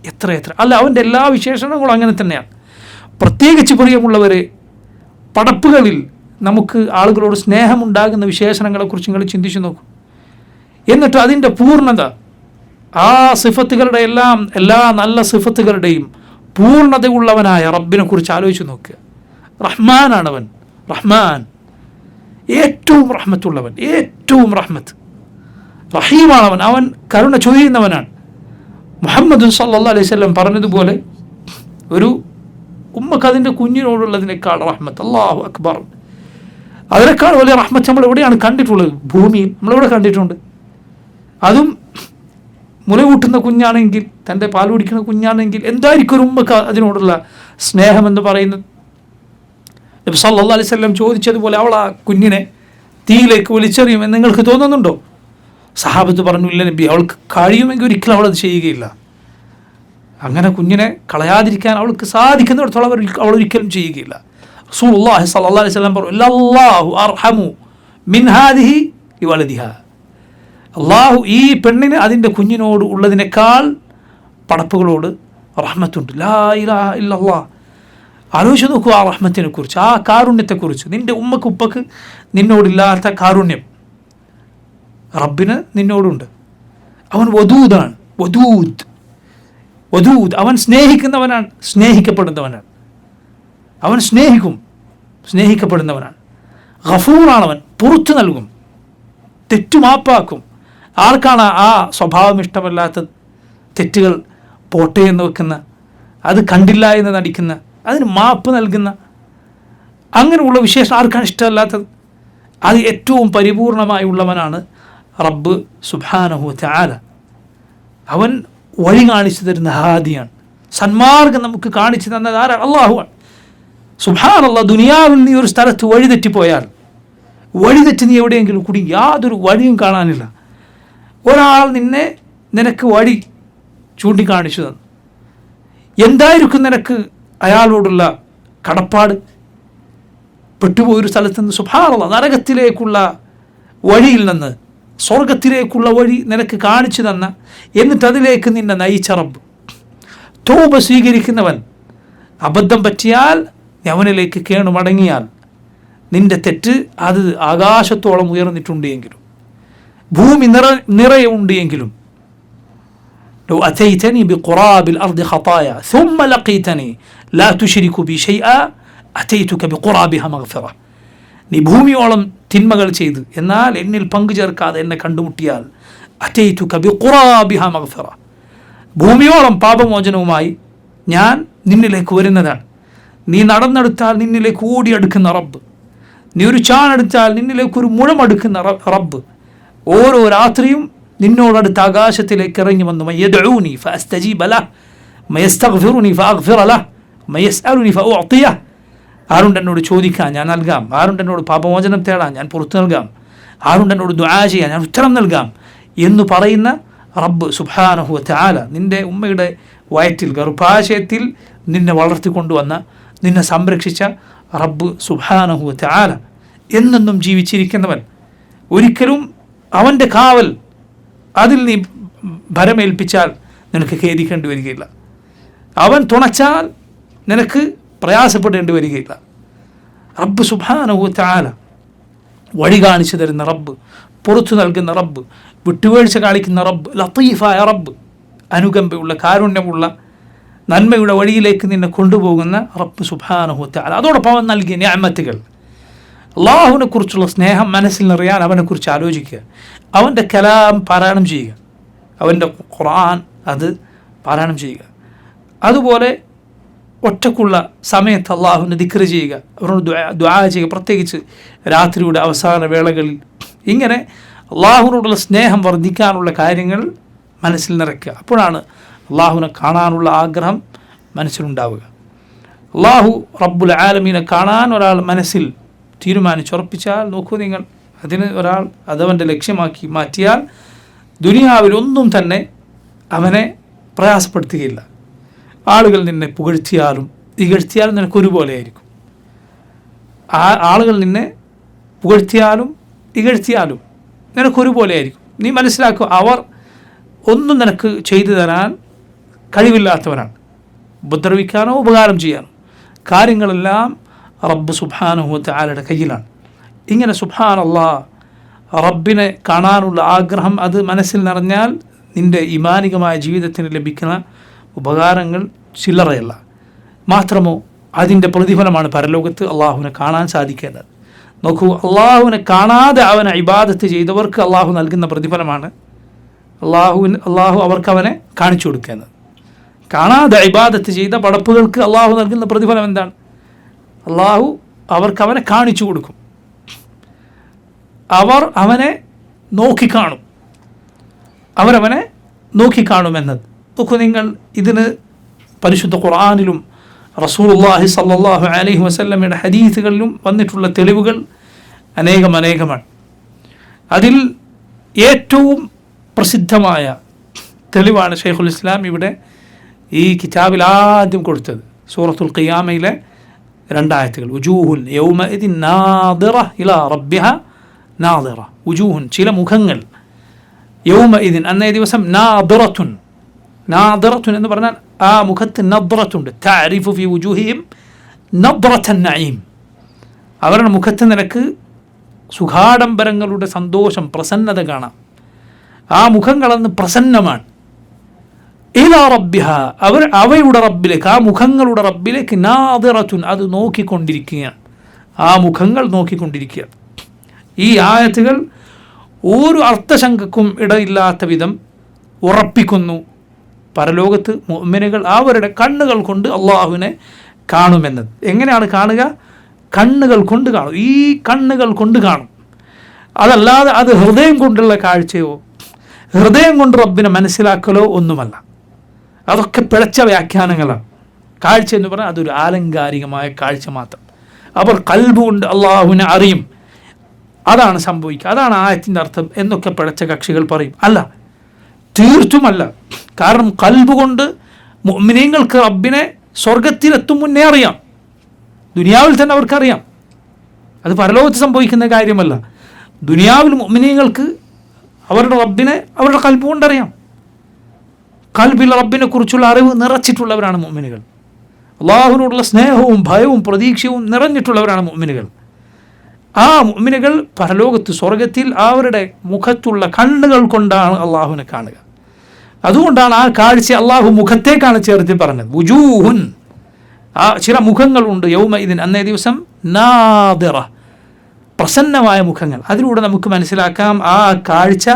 എത്രയെത്ര. അല്ല, അവൻ്റെ എല്ലാ വിശേഷണങ്ങളും അങ്ങനെ തന്നെയാണ്. പ്രത്യേകിച്ച് പ്രിയമുള്ളവരെ, പടപ്പുകളിൽ നമുക്ക് ആളുകളോട് സ്നേഹമുണ്ടാകുന്ന വിശേഷണങ്ങളെക്കുറിച്ച് നിങ്ങൾ ചിന്തിച്ചു നോക്കൂ. എന്നിട്ട് അതിൻ്റെ പൂർണ്ണത, ആ സിഫത്തുകളുടെ എല്ലാ നല്ല സിഫത്തുകളുടെയും പൂർണ്ണതയുള്ളവനായ റബ്ബിനെ കുറിച്ച് ആലോചിച്ച് നോക്കുക. റഹ്മാനാണവൻ, റഹ്മാൻ, ഏറ്റവും റഹ്മത്തുള്ളവൻ, ഏറ്റവും റഹ്മത്ത്. റഹീമാണവൻ, അവൻ കരുണ ചൊരിയുന്നവനാണ്. മുഹമ്മദ് സല്ലല്ലാഹു അലൈഹി വസല്ലം പറഞ്ഞതുപോലെ, ഒരു ഉമ്മക്ക് അതിൻ്റെ കുഞ്ഞിനോടുള്ളതിനേക്കാൾ റഹ്മത്ത്, അല്ലാഹു അക്ബർ, അതിനേക്കാൾ വലിയ റഹ്മത്ത് നമ്മൾ എവിടെയാണ് കണ്ടിട്ടുള്ളത്? ഭൂമിയിൽ നമ്മളെവിടെ കണ്ടിട്ടുണ്ട്? അതും മുലകൂട്ടുന്ന കുഞ്ഞാണെങ്കിൽ, തൻ്റെ പാൽ കുടിക്കുന്ന കുഞ്ഞാണെങ്കിൽ എന്തായിരിക്കും ഒരു ഉമ്മക്ക് അതിനോടുള്ള സ്നേഹമെന്ന് പറയുന്നത്? നബി സല്ലല്ലാഹു അലൈഹി വസല്ലം ചോദിച്ചതുപോലെ, അവൾ ആ കുഞ്ഞിനെ തീയിലേക്ക് വലിച്ചെറിയുമെന്ന് നിങ്ങൾക്ക് തോന്നുന്നുണ്ടോ? സഹാബത്ത് പറഞ്ഞു, ഇല്ല നബി, അവൾക്ക് കഴിയുമെങ്കിൽ ഒരിക്കലും അവളത് ചെയ്യുകയില്ല. അങ്ങനെ കുഞ്ഞിനെ കളയാതിരിക്കാൻ അവൾക്ക് സാധിക്കുന്നിടത്തോളം അവൾ ഒരിക്കലും ചെയ്യുകയില്ല. റസൂലുള്ളാഹി സ്വല്ലല്ലാഹു അലൈഹി വസല്ലം പറഞ്ഞു, അല്ലാഹു അർഹമു മിൻ ഹാദിഹി ബിവലദിഹാ. അള്ളാഹു ഈ പെണ്ണിന് അതിൻ്റെ കുഞ്ഞിനോട് ഉള്ളതിനേക്കാൾ പടപ്പുകളോട് റഹ്മത്തുണ്ട്. ലാ ഇലാഹ ഇല്ലല്ലാഹ്. ആലോചിച്ച് നോക്കൂ ആ റഹ്മത്തിനെ കുറിച്ച്, ആ കാരുണ്യത്തെക്കുറിച്ച്. നിൻ്റെ ഉമ്മക്ക് ഉപ്പക്ക് നിന്നോടില്ലാത്ത കാരുണ്യം റബ്ബിന് നിന്നോടുണ്ട്. അവൻ വദൂദാണ്, വദൂദ്. അവൻ സ്നേഹിക്കുന്നവനാണ്, സ്നേഹിക്കപ്പെടുന്നവനാണ്. അവൻ സ്നേഹിക്കപ്പെടുന്നവനാണ്. ഗഫൂറാണവൻ, പുറത്തു നൽകും, തെറ്റുമാപ്പാക്കും. ആർക്കാണ് ആ സ്വഭാവം ഇഷ്ടമല്ലാത്തത്? തെറ്റുകൾ പോട്ടെ എന്ന് വെക്കുന്ന, അത് കണ്ടില്ല എന്ന് നടിക്കുന്ന, അതിന് മാപ്പ് നൽകുന്ന, അങ്ങനെയുള്ള വിശേഷം ആർക്കാണ് ഇഷ്ടമല്ലാത്തത്? അത് ഏറ്റവും പരിപൂർണമായി ഉള്ളവനാണ് റബ്ബ് സുബ്ഹാനഹു വ തആല. അവൻ വഴി കാണിച്ചു തരുന്ന ഹാദിയാണ്. സന്മാർഗം നമുക്ക് കാണിച്ചു തന്നത് ആരാണ്? അള്ളാഹുവാണ്. സുബ്ഹാനല്ലാഹ്, ദുനിയാവിൽ നീ ഒരു സ്ഥലത്ത് വഴിതെറ്റിപ്പോയാൽ, വഴിതെറ്റി നീ എവിടെയെങ്കിലും കൂടി യാതൊരു വഴിയും കാണാനില്ല. ഒരാൾ നിനക്ക് വഴി ചൂണ്ടിക്കാണിച്ചു തന്നു. എന്തായിരിക്കും നിനക്ക് അയാളോടുള്ള കടപ്പാട്? പെട്ടുപോയൊരു സ്ഥലത്ത് നിന്ന് സുബ്ഹാനല്ലാഹ്, നരകത്തിലേക്കുള്ള വഴിയിൽ നിന്ന് സ്വർഗത്തിലേക്കുള്ള വഴി നിനക്ക് കാണിച്ചു തന്ന, എന്നിട്ട് അതിലേക്ക് നിന്നെ നയിച്ച റബ്ബ്. തൗബ സ്വീകരിക്കുന്നവൻ. അബദ്ധം പറ്റിയാൽ അവനിലേക്ക് കേണുമടങ്ങിയാൽ നിന്റെ തെറ്റ് അത് ആകാശത്തോളം ഉയർന്നിട്ടുണ്ട് എങ്കിലും, ഭൂമി നിറയെ ഉണ്ട് എങ്കിലും, لو أتيتني بقراب الأرض خطايا ثم لقيتني لا تشرك بي شيئا أتيتك بقرابها مغفرة. നീ ഭൂമിയോളം തിന്മകൾ ചെയ്ത് എന്നാൽ എന്നിൽ പങ്കു ചേർക്കാതെ എന്നെ കണ്ടുമുട്ടിയാൽ أتيتك بقرابها مغفرة, ഭൂമിയോളം പാപമോചനവുമായി ഞാൻ നിന്നിലേക്ക് വരുന്നതാണ്. നീ നടന്നെടുത്താൽ നിന്നിലേക്ക് ഓടിയെടുക്കുന്ന റബ്ബ്, നീ ഒരു ചാണെടുത്താൽ നിന്നിലേക്ക് ഒരു മുഴമെടുക്കുന്ന റബ്ബ്, ഓരോ രാത്രിയും നിന്നോടടുത്ത് ആകാശത്തിലേക്ക് ഇറങ്ങി വന്നു. മയദ്ഊനി ഫഅസ്തജീബ ലഹ് മയസ്തഗ്ഫിറുനി ഫഅഗ്ഫിറ ലഹ് മയസ്അലുനി ഫഉഅതിയഹ്. ആരുണ്ട് എന്നോട് ചോദിക്കാൻ ഞാൻ നൽകാം, ആരുണ്ട് എന്നോട് പാപമോചനം തേടാൻ ഞാൻ പുറത്തു നൽകാം, ആരുണ്ട് എന്നോട് ദുആ ചെയ്യാൻ ഞാൻ ഉത്തരം നൽകാം എന്ന് പറയുന്ന റബ്ബ് സുബ്ഹാനഹു വ തആല, നിൻ്റെ ഉമ്മയുടെ വയറ്റിൽ ഗർഭാശയത്തിൽ നിന്നെ വളർത്തിക്കൊണ്ടുവന്ന, നിന്നെ സംരക്ഷിച്ച റബ്ബ് സുബ്ഹാനഹു വ തആല എന്നെന്നും ജീവിച്ചിരിക്കുന്നവൻ. ഒരിക്കലും അവൻ്റെ കാവൽ അതിൽ നീ ഭരമേൽപ്പിച്ചാൽ നിനക്ക് ഖേദിക്കേണ്ടി വരികയില്ല. അവൻ തുണച്ചാൽ നിനക്ക് പ്രയാസപ്പെടേണ്ടി വരികയില്ല. റബ്ബ് സുബ്ഹാനഹു വ തആല വഴി കാണിച്ചു തരുന്ന റബ്ബ്, പുറത്തു നൽകുന്ന റബ്ബ്, വിട്ടുവീഴ്ച കാണിക്കുന്ന റബ്ബ്, ലത്തീഫായ റബ്ബ്, അനുകമ്പയുള്ള കാരുണ്യമുള്ള നന്മയുടെ വഴിയിലേക്ക് നിന്നെ കൊണ്ടുപോകുന്ന റബ്ബ് സുബ്ഹാനഹു വ തആല. അതോടൊപ്പം അവൻ നൽകിയ നിഅമത്തുകൾ, അള്ളാഹുവിനെ കുറിച്ചുള്ള സ്നേഹം മനസ്സിൽ നിറയാൻ അവനെക്കുറിച്ച് ആലോചിക്കുക, അവൻ്റെ കലാം പാരായണം ചെയ്യുക, അവൻ്റെ ഖുർആൻ അത് പാരായണം ചെയ്യുക. അതുപോലെ ഒറ്റക്കുള്ള സമയത്ത് അള്ളാഹുവിനെ ദിക്ർ ചെയ്യുക, അവരോട് ദുആ ചെയ്യുക, പ്രത്യേകിച്ച് രാത്രിയുടെ അവസാന വേളകളിൽ. ഇങ്ങനെ അള്ളാഹുവിനോടുള്ള സ്നേഹം വർദ്ധിക്കാനുള്ള കാര്യങ്ങൾ മനസ്സിൽ നിറയ്ക്കുക. അപ്പോഴാണ് അള്ളാഹുവിനെ കാണാനുള്ള ആഗ്രഹം മനസ്സിലുണ്ടാവുക. അള്ളാഹു റബ്ബുൽ ആലമീനെ കാണാൻ ഒരാൾ മനസ്സിൽ തീരുമാനിച്ചുറപ്പിച്ചാൽ നോക്കൂ നിങ്ങൾ, അതിന് ഒരാൾ അതവൻ്റെ ലക്ഷ്യമാക്കി മാറ്റിയാൽ ദുനിയാവിലൊന്നും തന്നെ അവനെ പ്രയാസപ്പെടുത്തുകയില്ല. ആളുകൾ നിന്നെ പുകഴ്ത്തിയാലും ഇകഴ്ത്തിയാലും നിനക്കൊരുപോലെ ആയിരിക്കും. ആളുകൾ നിന്നെ പുകഴ്ത്തിയാലും ഇകഴ്ത്തിയാലും നിനക്കൊരുപോലെ ആയിരിക്കും. നീ മനസ്സിലാക്കുക, അവർ ഒന്നും നിനക്ക് ചെയ്തു തരാൻ കഴിവില്ലാത്തവരാണ്. ഉപദ്രവിക്കാനോ ഉപകാരം ചെയ്യാനോ കാര്യങ്ങളെല്ലാം റബ്ബ് സുബ്ഹാനഹു വ തആലയുടെ കയ്യിലാണ്. ഇങ്ങനെ സുബ്ഹാനല്ലാഹ് റബ്ബിനെ കാണാനുള്ള ആഗ്രഹം അത് മനസ്സിൽ നിറഞ്ഞാൽ നിൻ്റെ ഈമാനികമായ ജീവിതത്തിന് ലഭിക്കുന്ന ഉപകാരങ്ങൾ ചില്ലറയല്ല. മാത്രമോ അതിൻ്റെ പ്രതിഫലമാണ് പരലോകത്ത് അള്ളാഹുവിനെ കാണാൻ സാധിക്കേണ്ടത്. നോക്കൂ, അള്ളാഹുവിനെ കാണാതെ അവനെ ഇബാദത്ത് ചെയ്തവർക്ക് അള്ളാഹു നൽകുന്ന പ്രതിഫലമാണ് അള്ളാഹു അവർക്ക് അവനെ കാണിച്ചു കൊടുക്കുന്നത്. കാണാതെ ഇബാദത്ത് ചെയ്ത പടപ്പുകൾക്ക് അള്ളാഹു നൽകുന്ന പ്രതിഫലം എന്താണ്? അള്ളാഹു അവർക്ക് അവനെ കാണിച്ചു കൊടുക്കും. അവർ അവനെ നോക്കിക്കാണും, അവരവനെ നോക്കിക്കാണുമെന്നത്. നോക്കൂ നിങ്ങൾ, ഇതിന് പരിശുദ്ധ ഖുർആനിലും റസൂലുള്ളാഹി സ്വല്ലല്ലാഹു അലൈഹി വസല്ലമയുടെ ഹദീസുകളിലും വന്നിട്ടുള്ള തെളിവുകൾ അനേകമാണ്. അതിൽ ഏറ്റവും പ്രസിദ്ധമായ തെളിവാണ് ഷൈഖുൽ ഇസ്ലാം ഇവിടെ ഈ കിതാബിൽ ആദ്യം കൊടുത്തത്. സൂറത്തുൽ ഖിയാമയിലെ 2 ആയത്തുകൾ. ഉജൂഹുൻ യൗമഇദിൻ നാദിറ ഇലാ റബ്ബിഹ നാദിറ. ഉജൂഹുൻ ചില മുഖങ്ങൾ, യൗമഇദിൻ അന്നേ ദിവസം, നാദിറത്തുൻ എന്ന് പറഞ്ഞാൽ ആ മുഖത്ത് നദ്റത്തുണ്ട്. തഅരിഫു ഫി വുജൂഹിഹിം നദ്റത്തൻ നഈം. അവരുടെ മുഖത്ത് നിനക്ക് സുഖാഡംബരങ്ങളുടെ സന്തോഷം, പ്രസന്നത കാണാം. ആ മുഖങ്ങളെന്ന് പ്രസന്നമാണ്. ഇലാ റബ്ബിഹ, അവയുടെ റബ്ബിലേക്ക്, ആ മുഖങ്ങളുടെ റബ്ബിലേക്ക്, നാദിറത്തുൻ അത് നോക്കിക്കൊണ്ടിരിക്കുകയാണ്. ആ മുഖങ്ങൾ നോക്കിക്കൊണ്ടിരിക്കുക. ഈ ആയത്തുകൾ ഒരു അർത്ഥശങ്കക്കും ഇടയില്ലാത്ത വിധം ഉറപ്പിക്കുന്നു പരലോകത്ത് മുഅ്മിനുകൾ അവരുടെ കണ്ണുകൾ കൊണ്ട് അള്ളാഹുവിനെ കാണുമെന്നത്. എങ്ങനെയാണ് കാണുക? കണ്ണുകൾ കൊണ്ട് കാണും. ഈ കണ്ണുകൾ കൊണ്ട് കാണും. അതല്ലാതെ അത് ഹൃദയം കൊണ്ടുള്ള കാഴ്ചയോ ഹൃദയം കൊണ്ട് റബ്ബിനെ മനസ്സിലാക്കലോ ഒന്നുമല്ല. അതൊക്കെ പിഴച്ച വ്യാഖ്യാനങ്ങളാണ്. കാഴ്ച എന്ന് പറഞ്ഞാൽ അതൊരു ആലങ്കാരികമായ കാഴ്ച മാത്രം. അവർ ഖൽബ് കൊണ്ട് അള്ളാഹുവിനെ അറിയും, അതാണ് സംഭവിക്കുക, അതാണ് ആയത്തിൻ്റെ അർത്ഥം എന്നൊക്കെ പിഴച്ച കക്ഷികൾ പറയും. അല്ല, തീർത്തുമല്ല. കാരണം ഖൽബ് കൊണ്ട് മുഅ്മിനീങ്ങൾക്ക് റബ്ബിനെ സ്വർഗത്തിലെത്തും മുന്നേ അറിയാം. ദുനിയാവിൽ തന്നെ അവർക്കറിയാം. അത് പരലോകത്ത് സംഭവിക്കുന്ന കാര്യമല്ല. ദുനിയാവിൽ മുഅ്മിനീങ്ങൾക്ക് അവരുടെ റബ്ബിനെ അവരുടെ ഖൽബ് കൊണ്ടറിയാം. ഖൽബിൽ റബ്ബിനെ കുറിച്ചുള്ള അറിവ് നിറച്ചിട്ടുള്ളവരാണ് മുഅ്മിനുകൾ. അള്ളാഹുവിനോടുള്ള സ്നേഹവും ഭയവും പ്രതീക്ഷയും നിറഞ്ഞിട്ടുള്ളവരാണ് മുഅ്മിനുകൾ. ആ മുഅ്മിനുകൾ പരലോകത്ത് സ്വർഗത്തിൽ അവരുടെ മുഖത്തുള്ള കണ്ണുകൾ കൊണ്ടാണ് അള്ളാഹുവിനെ കാണുക. അതുകൊണ്ടാണ് ആ കാഴ്ച അള്ളാഹു മുഖത്തേക്കാണ് ചേർത്ത് പറഞ്ഞത്. വുജൂഹുൻ, ആ ചില മുഖങ്ങളുണ്ട്, യൗമഇദിൻ, അന്നേ ദിവസം, നാദിറ, പ്രസന്നമായ മുഖങ്ങൾ. അതിലൂടെ നമുക്ക് മനസ്സിലാക്കാം ആ കാഴ്ച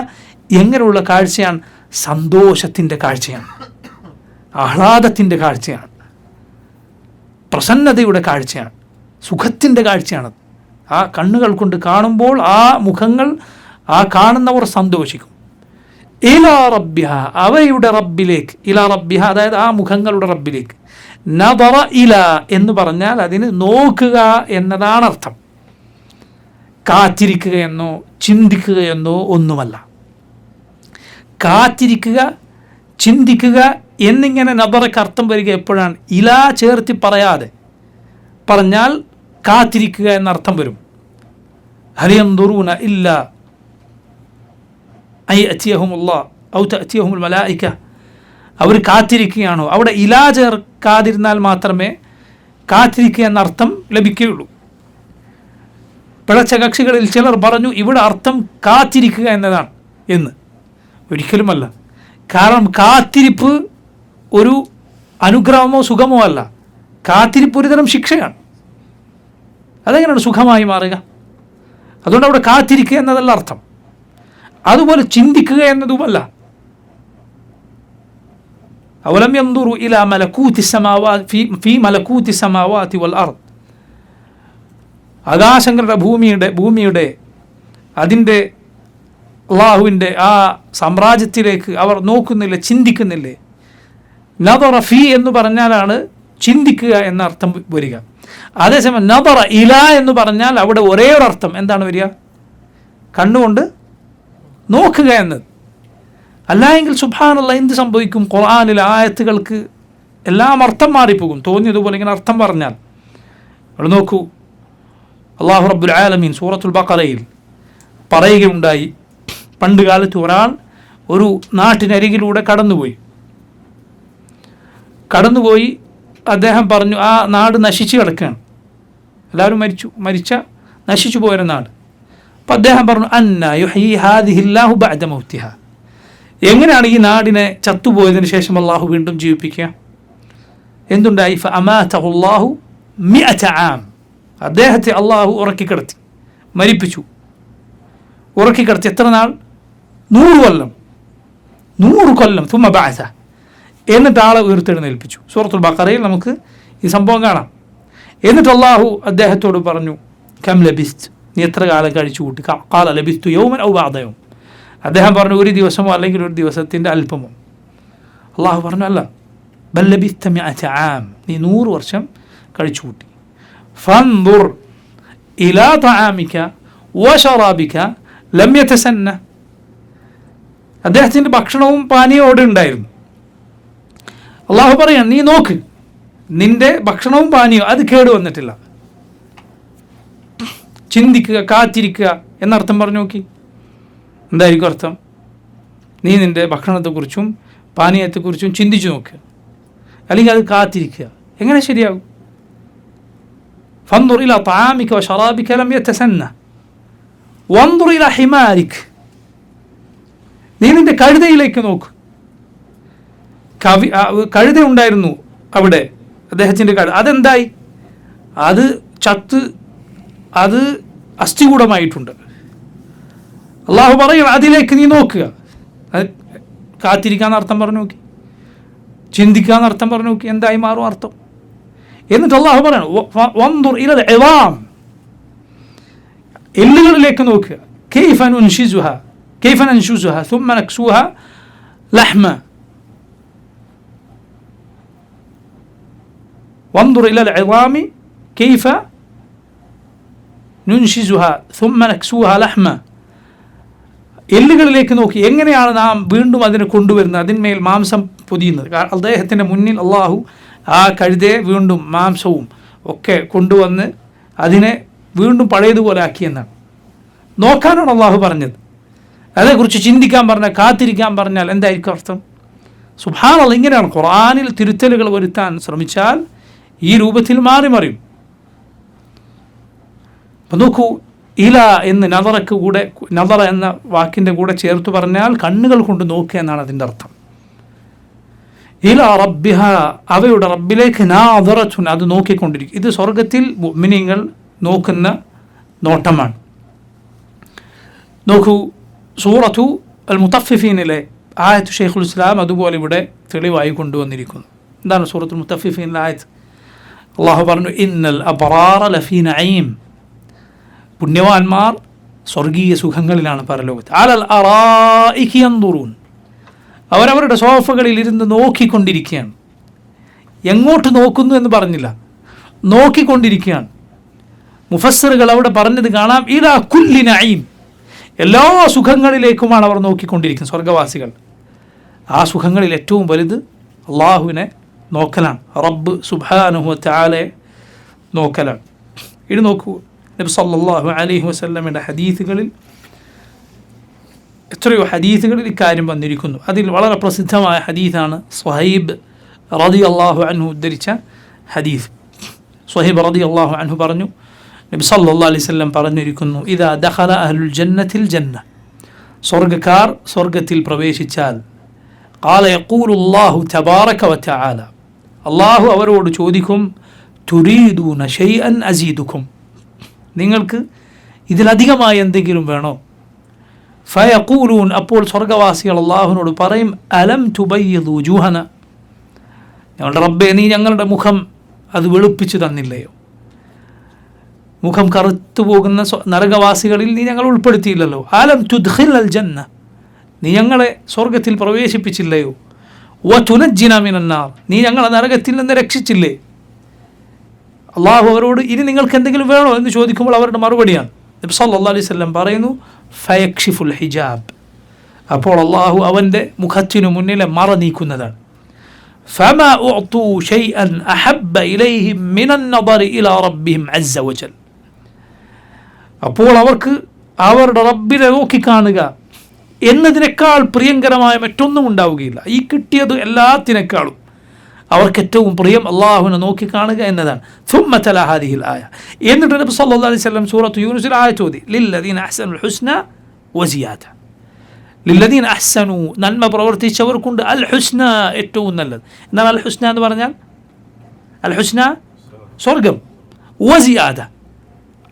എങ്ങനെയുള്ള കാഴ്ചയാണ്. സന്തോഷത്തിൻ്റെ കാഴ്ചയാണ്, ആഹ്ലാദത്തിൻ്റെ കാഴ്ചയാണ്, പ്രസന്നതയുടെ കാഴ്ചയാണ്, സുഖത്തിൻ്റെ കാഴ്ചയാണ്. ആ കണ്ണുകൾ കൊണ്ട് കാണുമ്പോൾ ആ മുഖങ്ങൾ, ആ കാണുന്നവർ സന്തോഷിക്കും. ഇലാ റബ്ബിഹ, അവയുടെ റബ്ബിലേക്ക്, ഇലാ റബ്ബിഹ അതായത് ആ മുഖങ്ങളുടെ റബ്ബിലേക്ക്. നദറ ഇല എന്ന് പറഞ്ഞാൽ അതിന് നോക്കുക എന്നതാണ് അർത്ഥം. കാത്തിരിക്കുകയെന്നോ ചിന്തിക്കുകയെന്നോ ഒന്നുമല്ല. കാത്തിരിക്കുക, ചിന്തിക്കുക എന്നിങ്ങനെ നദറയ്ക്ക് അർത്ഥം വരിക എപ്പോഴാണ്? ഇല ചേർത്തി പറയാതെ പറഞ്ഞാൽ കാത്തിരിക്കുക എന്നർത്ഥം വരും. ഹൽ യൻദുറൂന ഇല്ലാ അൻ യഅതിയഹുമുല്ലാഹ് ഔ തഅതിയഹുൽ മലായിക, അവർ കാത്തിരിക്കുകയാണോ? അവിടെ ഇലാ ചേർക്കാതിരുന്നാൽ മാത്രമേ കാത്തിരിക്കുക എന്നർത്ഥം ലഭിക്കുകയുള്ളൂ. പിഴച്ച കക്ഷികളിൽ ചിലർ പറഞ്ഞു ഇവിടെ അർത്ഥം കാത്തിരിക്കുക എന്നതാണ് എന്ന്. ഒരിക്കലുമല്ല. കാരണം കാത്തിരിപ്പ് ഒരു അനുഗ്രഹമോ സുഖമോ അല്ല. കാത്തിരിപ്പ് ഒരുതരം ശിക്ഷയാണ്. അതെങ്ങനെയാണ് സുഖമായി മാറുക? അതുകൊണ്ട് അവിടെ കാത്തിരിക്കുക എന്നതല്ല അർത്ഥം. അതുപോലെ ചിന്തിക്കുക എന്നതുമല്ല. അവലം യൻദുറു ഇലാ മലകൂതി സമാവാതി ഫീ മലകൂതി സമാവാതി വൽ അർദ്, ആകാശങ്ങളുടെ ഭൂമിയുടെ അതിൻ്റെ അള്ളാഹുവിൻ്റെ ആ സാമ്രാജ്യത്തിലേക്ക് അവർ നോക്കുന്നില്ല, ചിന്തിക്കുന്നില്ലേ? നദറ ഫീ എന്ന് പറഞ്ഞാലാണ് ചിന്തിക്കുക എന്ന അർത്ഥം വരിക. അതേസമയം നദറ ഇല എന്ന് പറഞ്ഞാൽ അവിടെ ഒരേ ഒരു അർത്ഥം എന്താണ് വരിക? കണ്ണുകൊണ്ട് നോക്കുക എന്നത്. അല്ലായെങ്കിൽ സുബ്ഹാനല്ലാഹ് എന്ത് സംഭവിക്കും? ഖുർആനിലെ ആയത്തുകൾക്ക് എല്ലാം അർത്ഥം മാറിപ്പോകും. തോന്നിയതുപോലെ ഇങ്ങനെ അർത്ഥം പറഞ്ഞാൽ. അവിടെ നോക്കൂ, അല്ലാഹു റബ്ബുൽ ആലമീൻ സൂറത്തുൽ ബഖറയിൽ പറയുകയുണ്ടായി, പണ്ട് കാലത്ത് ഒരാൾ ഒരു നാട്ടിനരികിലൂടെ കടന്നുപോയി അദ്ദേഹം പറഞ്ഞു ആ നാട് നശിച്ചു കിടക്കുകയാണ്, എല്ലാവരും നശിച്ചു പോയൊരു നാട്. അപ്പം അദ്ദേഹം പറഞ്ഞു അന്നാ യുഹ്യീ ഹാദിഹില്ലാഹു ബഅദ മൗതിഹാ, എങ്ങനെയാണ് ഈ നാടിനെ ചത്തുപോയതിന് ശേഷം അള്ളാഹു വീണ്ടും ജീവിപ്പിക്കുക? എന്തുണ്ടായി? ഫഅമാതഹുല്ലാഹു മിഅത ആം, അദ്ദേഹത്തെ അള്ളാഹു ഉറക്കിക്കിടത്തി, മരിപ്പിച്ചു. ഉറക്കിക്കിടത്തി എത്ര നാൾ? 100 കൊല്ലം. 100 കൊല്ലം. തുമ്മ ബഅസ, എന്നിട്ട് ആളെ ഉയർത്തെഴുന്നേൽപ്പിച്ചു. സൂറത്തുൽ ബഖറയിൽ നമുക്ക് ഈ സംഭവം കാണാം. എന്നിട്ട് അള്ളാഹു അദ്ദേഹത്തോട് പറഞ്ഞു കം ലബിസ്ത്, നീ എത്ര കാലം കഴിച്ചു കൂട്ടി? ഖാല ലബിസ്തു യൗമൻ ഔ ബഅദ യൗം, അദ്ദേഹം പറഞ്ഞു ഒരു ദിവസമോ അല്ലെങ്കിൽ ഒരു ദിവസത്തിൻ്റെ അല്പമോ. അള്ളാഹു പറഞ്ഞു അല്ല, ബൽ ലബിസ്ത മിഅത ആം, നീ 100 വർഷം കഴിച്ചു കൂട്ടി. ഫൻദുർ ഇലാ തആമിക വശറാബിക ലം യതസന്ന, അദ്ദേഹത്തിൻ്റെ ഭക്ഷണവും പാനീയവും അവിടെ ഉണ്ടായിരുന്നു. അള്ളാഹു പറയാണ് നീ നോക്ക്, നിന്റെ ഭക്ഷണവും പാനീയവും അത് കേട് വന്നിട്ടില്ല. ചിന്തിക്കുക, കാത്തിരിക്കുക എന്നർത്ഥം പറഞ്ഞു നോക്കി. എന്തായിരിക്കും അർത്ഥം? നീ നിന്റെ ഭക്ഷണത്തെക്കുറിച്ചും പാനീയത്തെക്കുറിച്ചും ചിന്തിച്ചു നോക്കുക, അല്ലെങ്കിൽ അത് കാത്തിരിക്കുക. എങ്ങനെ ശരിയാകും? ഫൻദുർ ഇലാ തആമിക വശറാബിക ലം യതസന്ന വൻദുർ ഇലാ ഹിമാരിക, നീ നിന്റെ കഴുതയിലേക്ക് നോക്ക്. കഴുത ഉണ്ടായിരുന്നു അവിടെ, അദ്ദേഹത്തിൻ്റെ കഴുത. അതെന്തായി? അത് ചത്ത്, അത് അസ്ഥികൂടമായിട്ടുണ്ട്. അള്ളാഹു പറയണം അതിലേക്ക് നീ നോക്കുക. അത് കാത്തിരിക്കാന്ന് അർത്ഥം പറഞ്ഞു നോക്കി, ചിന്തിക്കാന്ന് അർത്ഥം പറഞ്ഞു നോക്കി, എന്തായി മാറും അർത്ഥം? എന്നിട്ട് അള്ളാഹു പറയണം വൻദുർ ഇലൽ ഇളാം, എല്ലുകളിലേക്ക് നോക്കുക. കൈഫ നുൻഷിസുഹാ സുമ്മ നക്സുഹാ ലഹ്മ, വൻദുർ ഇലൽ ഇളാമി കൈഫ നുൻഷിസുഹാ സുമ്മ നക്സുഹാ ലഹ്മ, എല്ലുകളിലേക്ക് നോക്കി എങ്ങനെയാണ് നാം വീണ്ടും അതിനെ കൊണ്ടുവരുന്നത്, അതിന്മേൽ മാംസം പൊതിയുന്നത്. അദ്ദേഹത്തിൻ്റെ മുന്നിൽ അള്ളാഹു ആ കഴുതയെ വീണ്ടും മാംസവും ഒക്കെ കൊണ്ടുവന്ന് അതിനെ വീണ്ടും പഴയതുപോലെ ആക്കിയെന്നാണ്. നോക്കാനാണ് അള്ളാഹു പറഞ്ഞത്. അതേക്കുറിച്ച് ചിന്തിക്കാൻ പറഞ്ഞാൽ, കാത്തിരിക്കാൻ പറഞ്ഞാൽ എന്തായിരിക്കും അർത്ഥം? സുബ്ഹാനല്ലാഹ്, ഇങ്ങനെയാണ് ഖുർആനിൽ തിരുത്തലുകൾ വരുത്താൻ ശ്രമിച്ചാൽ ഈ രൂപത്തിൽ മാറി മറിയും. അപ്പം നോക്കൂ, ഇല എന്ന് നദറക്ക് കൂടെ, നദറ എന്ന വാക്കിൻ്റെ കൂടെ ചേർത്ത് പറഞ്ഞാൽ കണ്ണുകൾ കൊണ്ട് നോക്കുക എന്നാണ് അതിൻ്റെ അർത്ഥം. ഇല റബ്ബിഹ, അവയുടെ റബ്ബിലേക്ക് നാദറത്തുൻ, അത് നോക്കിക്കൊണ്ടിരിക്കും. ഇത് സ്വർഗത്തിൽ മുഅ്മിനീങ്ങൾ നോക്കുന്ന നോട്ടമാണ്. നോക്കൂ, സൂറത്തു അൽ മുത്തഫിഫീനിലെ ആയത്ത് ഷെയ്ഖുൽ ഇസ്ലാം അതുപോലെ ഇവിടെ തെളിവായി കൊണ്ടുവന്നിരിക്കുന്നു. എന്താണ് സൂറത്തുൽ മുത്തഫിഫീനിലെ ആയത്ത്? അള്ളാഹു പറഞ്ഞു, ഇന്നൽ അബ്റാറ ലഫീ നഈം, പുണ്യവാന്മാർ സ്വർഗീയ സുഖങ്ങളിലാണ് പരലോകത്ത്. അലൽ അറായികി യൻദുറൂൻ, അവരവരുടെ സോഫകളിൽ ഇരുന്ന് നോക്കിക്കൊണ്ടിരിക്കുകയാണ്. എങ്ങോട്ട് നോക്കുന്നു എന്ന് പറഞ്ഞില്ല, നോക്കിക്കൊണ്ടിരിക്കുകയാണ്. മുഫസ്സിറുകൾ അവിടെ പറഞ്ഞത് കാണാം, ഇലാ കുല്ലി നഈം, എല്ലാ സുഖങ്ങളിലേക്കുമാണ് അവർ നോക്കിക്കൊണ്ടിരിക്കുന്നത് സ്വർഗവാസികൾ. ആ സുഖങ്ങളിൽ ഏറ്റവും വലുത് അള്ളാഹുവിനെ നോക്കലാണ്, റബ്ബ് സുബ്ഹാനഹു വ തആലയെ നോക്കലാണ്. ഇത് നോക്കൂ, നബി സല്ലല്ലാഹു അലൈഹി വസല്ലമയുടെ ഹദീസുകളിൽ, എത്രയോ ഹദീസുകളിൽ ഇക്കാര്യം വന്നിരിക്കുന്നു. അതിൽ വളരെ പ്രസിദ്ധമായ ഹദീസാണ് സ്വഹൈബ് റളിയല്ലാഹു അൻഹു ഉദ്ധരിച്ച ഹദീസ്. സ്വഹൈബ് റളിയല്ലാഹു അൻഹു പറഞ്ഞു, നബി സല്ലല്ലാഹു അലൈഹി വസല്ലം പറഞ്ഞിരിക്കുന്നു, ഇദാ ദഖല അഹ്ലുൽ ജന്നത്തിൽ ജന്ന, സ്വർഗ്ഗക്കാർ സ്വർഗ്ഗത്തിൽ പ്രവേശിച്ചാൽ, ഖാല യഖൂലുല്ലാഹു തബാറക വ തആല, അല്ലാഹു അവരോട് ചോദിക്കും, തുരീദൂന ശൈഅൻ അസീദുക്കും, നിങ്ങൾക്ക് ഇതിലധികമായി എന്തെങ്കിലും വേണോ? ഫയഖൂലൂൻ, അപ്പോൾ സ്വർഗവാസികൾ അള്ളാഹുവിനോട് പറയും, അലം തുബയ്യിദു വജൂഹന, ഞങ്ങളുടെ റബ്ബേ, നീ ഞങ്ങളുടെ മുഖം അത് വെളുപ്പിച്ചു തന്നില്ലയോ? മുഖം കറുത്തു പോകുന്ന നരകവാസികളിൽ നീ ഞങ്ങൾ ഉൾപ്പെടുത്തിയില്ലല്ലോ. അലം തുദ്ഖിൽ അൽ ജന്ന, നീ ഞങ്ങളെ സ്വർഗത്തിൽ പ്രവേശിപ്പിച്ചില്ലയോ? വതുനജ്ജിന മിനന്നാർ, നീ ഞങ്ങളെ നരകത്തിൽ നിന്ന് രക്ഷിച്ചില്ലേ? അള്ളാഹു അവരോട് ഇനി നിങ്ങൾക്ക് എന്തെങ്കിലും വേണോ എന്ന് ചോദിക്കുമ്പോൾ അവരുടെ മറുപടിയാണ്, നബി സല്ലല്ലാഹു അലൈഹി വസല്ലം പറയുന്നു, ഫയക്ഷിഫുൽ ഹിജാബ്, അപ്പോൾ അള്ളാഹു അവൻ്റെ മുഖത്തിനു മുന്നിലെ മറ നീക്കുന്നതാണ്. ഫമാ ഉഅ്തു ശൈഅൻ അഹബ്ബ ഇലൈഹിം മിനൻ നദറി ഇലാ റബ്ബിഹിം അസ്സ വജൽ, അപ്പോൾ അവർക്ക് അവരുടെ റബ്ബിനെ നോക്കിക്കാണുക എന്നതിനേക്കാൾ പ്രിയങ്കരമായ മറ്റൊന്നും ഉണ്ടാവുകയില്ല. ഈ കിട്ടിയത് എല്ലാത്തിനേക്കാളും അവർക്ക് ഏറ്റവും പ്രിയം അള്ളാഹുവിനെ നോക്കിക്കാണുക എന്നതാണ്. ثم تلا هذه الآية, എന്നിട്ട് നബി സല്ലല്ലാഹു അലൈഹി വസല്ലം സൂറത്ത് യൂനുസിൽ ആയത്ത് ഓതി, ലില്ലദീന അഹ്സനുൽ ഹുസ്ന വസിയാദ, ലില്ലദീന അഹ്സനു, നന്മ പ്രവർത്തിച്ചവർക്കുണ്ട്, അൽ ഹുസ്ന, ഏറ്റവും നല്ലത്. എന്താണ് അൽ ഹുസ്ന എന്ന് പറഞ്ഞാൽ? അൽ ഹുസ്ന സ്വർഗം, വസിയാദ,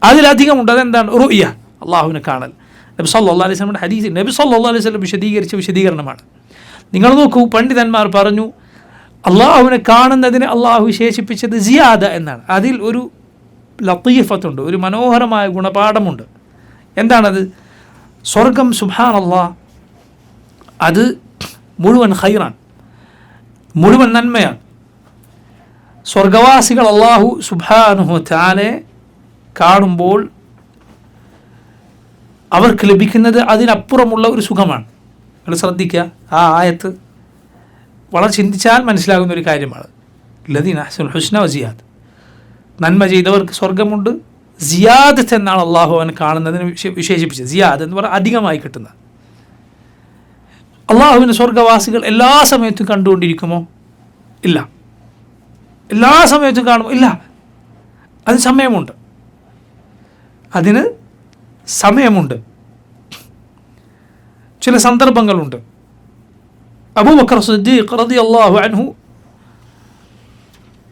അതിലധികമുണ്ട്. അതെന്താണ്? റുഅ്യ, അള്ളാഹുവിനെ കാണൽ. നബി സല്ലല്ലാഹു അലൈഹി വസല്ലം ഹദീസിൽ നബി സല്ലല്ലാഹു അലൈഹി വസല്ലം വിശദീകരിച്ച വിശദീകരണമാണ്. നിങ്ങൾ നോക്കൂ, പണ്ഡിതന്മാർ പറഞ്ഞു, അള്ളാഹുവിനെ കാണുന്നതിന് അള്ളാഹു വിശേഷിപ്പിച്ചത് സിയാദ എന്നാണ്. അതിൽ ഒരു ലത്തീഫത്തുണ്ട്, ഒരു മനോഹരമായ ഗുണപാഠമുണ്ട്. എന്താണത്? സ്വർഗം സുബ്ഹാനല്ലാഹ് അത് മുഴുവൻ ഖൈറാണ്, മുഴുവൻ നന്മയാണ്. സ്വർഗവാസികൾ അള്ളാഹു സുബ്ഹാനഹു വ തആലയെ കാണുമ്പോൾ അവർക്ക് ലഭിക്കുന്നത് അതിനപ്പുറമുള്ള ഒരു സുഖമാണ്. നിങ്ങൾ ശ്രദ്ധിക്കുക, ആ ആയത്ത് വളരെ ചിന്തിച്ചാൽ മനസ്സിലാകുന്ന ഒരു കാര്യമാണ്. ലദീന അഹ്സനുൽ ഹുസ്ന വസിയാദ്, നന്മ ചെയ്തവർക്ക് സ്വർഗമുണ്ട്. സിയാദത്ത് എന്നാണ് അള്ളാഹു അവൻ കാണുന്നതിന് വിശേഷിപ്പിച്ചത്. സിയാദ് എന്ന് പറഞ്ഞാൽ അധികമായി കിട്ടുന്ന. അള്ളാഹുവിൻ്റെ സ്വർഗവാസികൾ എല്ലാ സമയത്തും കണ്ടുകൊണ്ടിരിക്കുമോ? ഇല്ല. എല്ലാ സമയത്തും കാണുമോ? ഇല്ല. അതിന് സമയമുണ്ട്, അതിന് സമയമുണ്ട്. ചില സന്ദർഭങ്ങളുണ്ട്. അബൂബക്കർ സിദ്ദീഖ് റളിയല്ലാഹു അൻഹു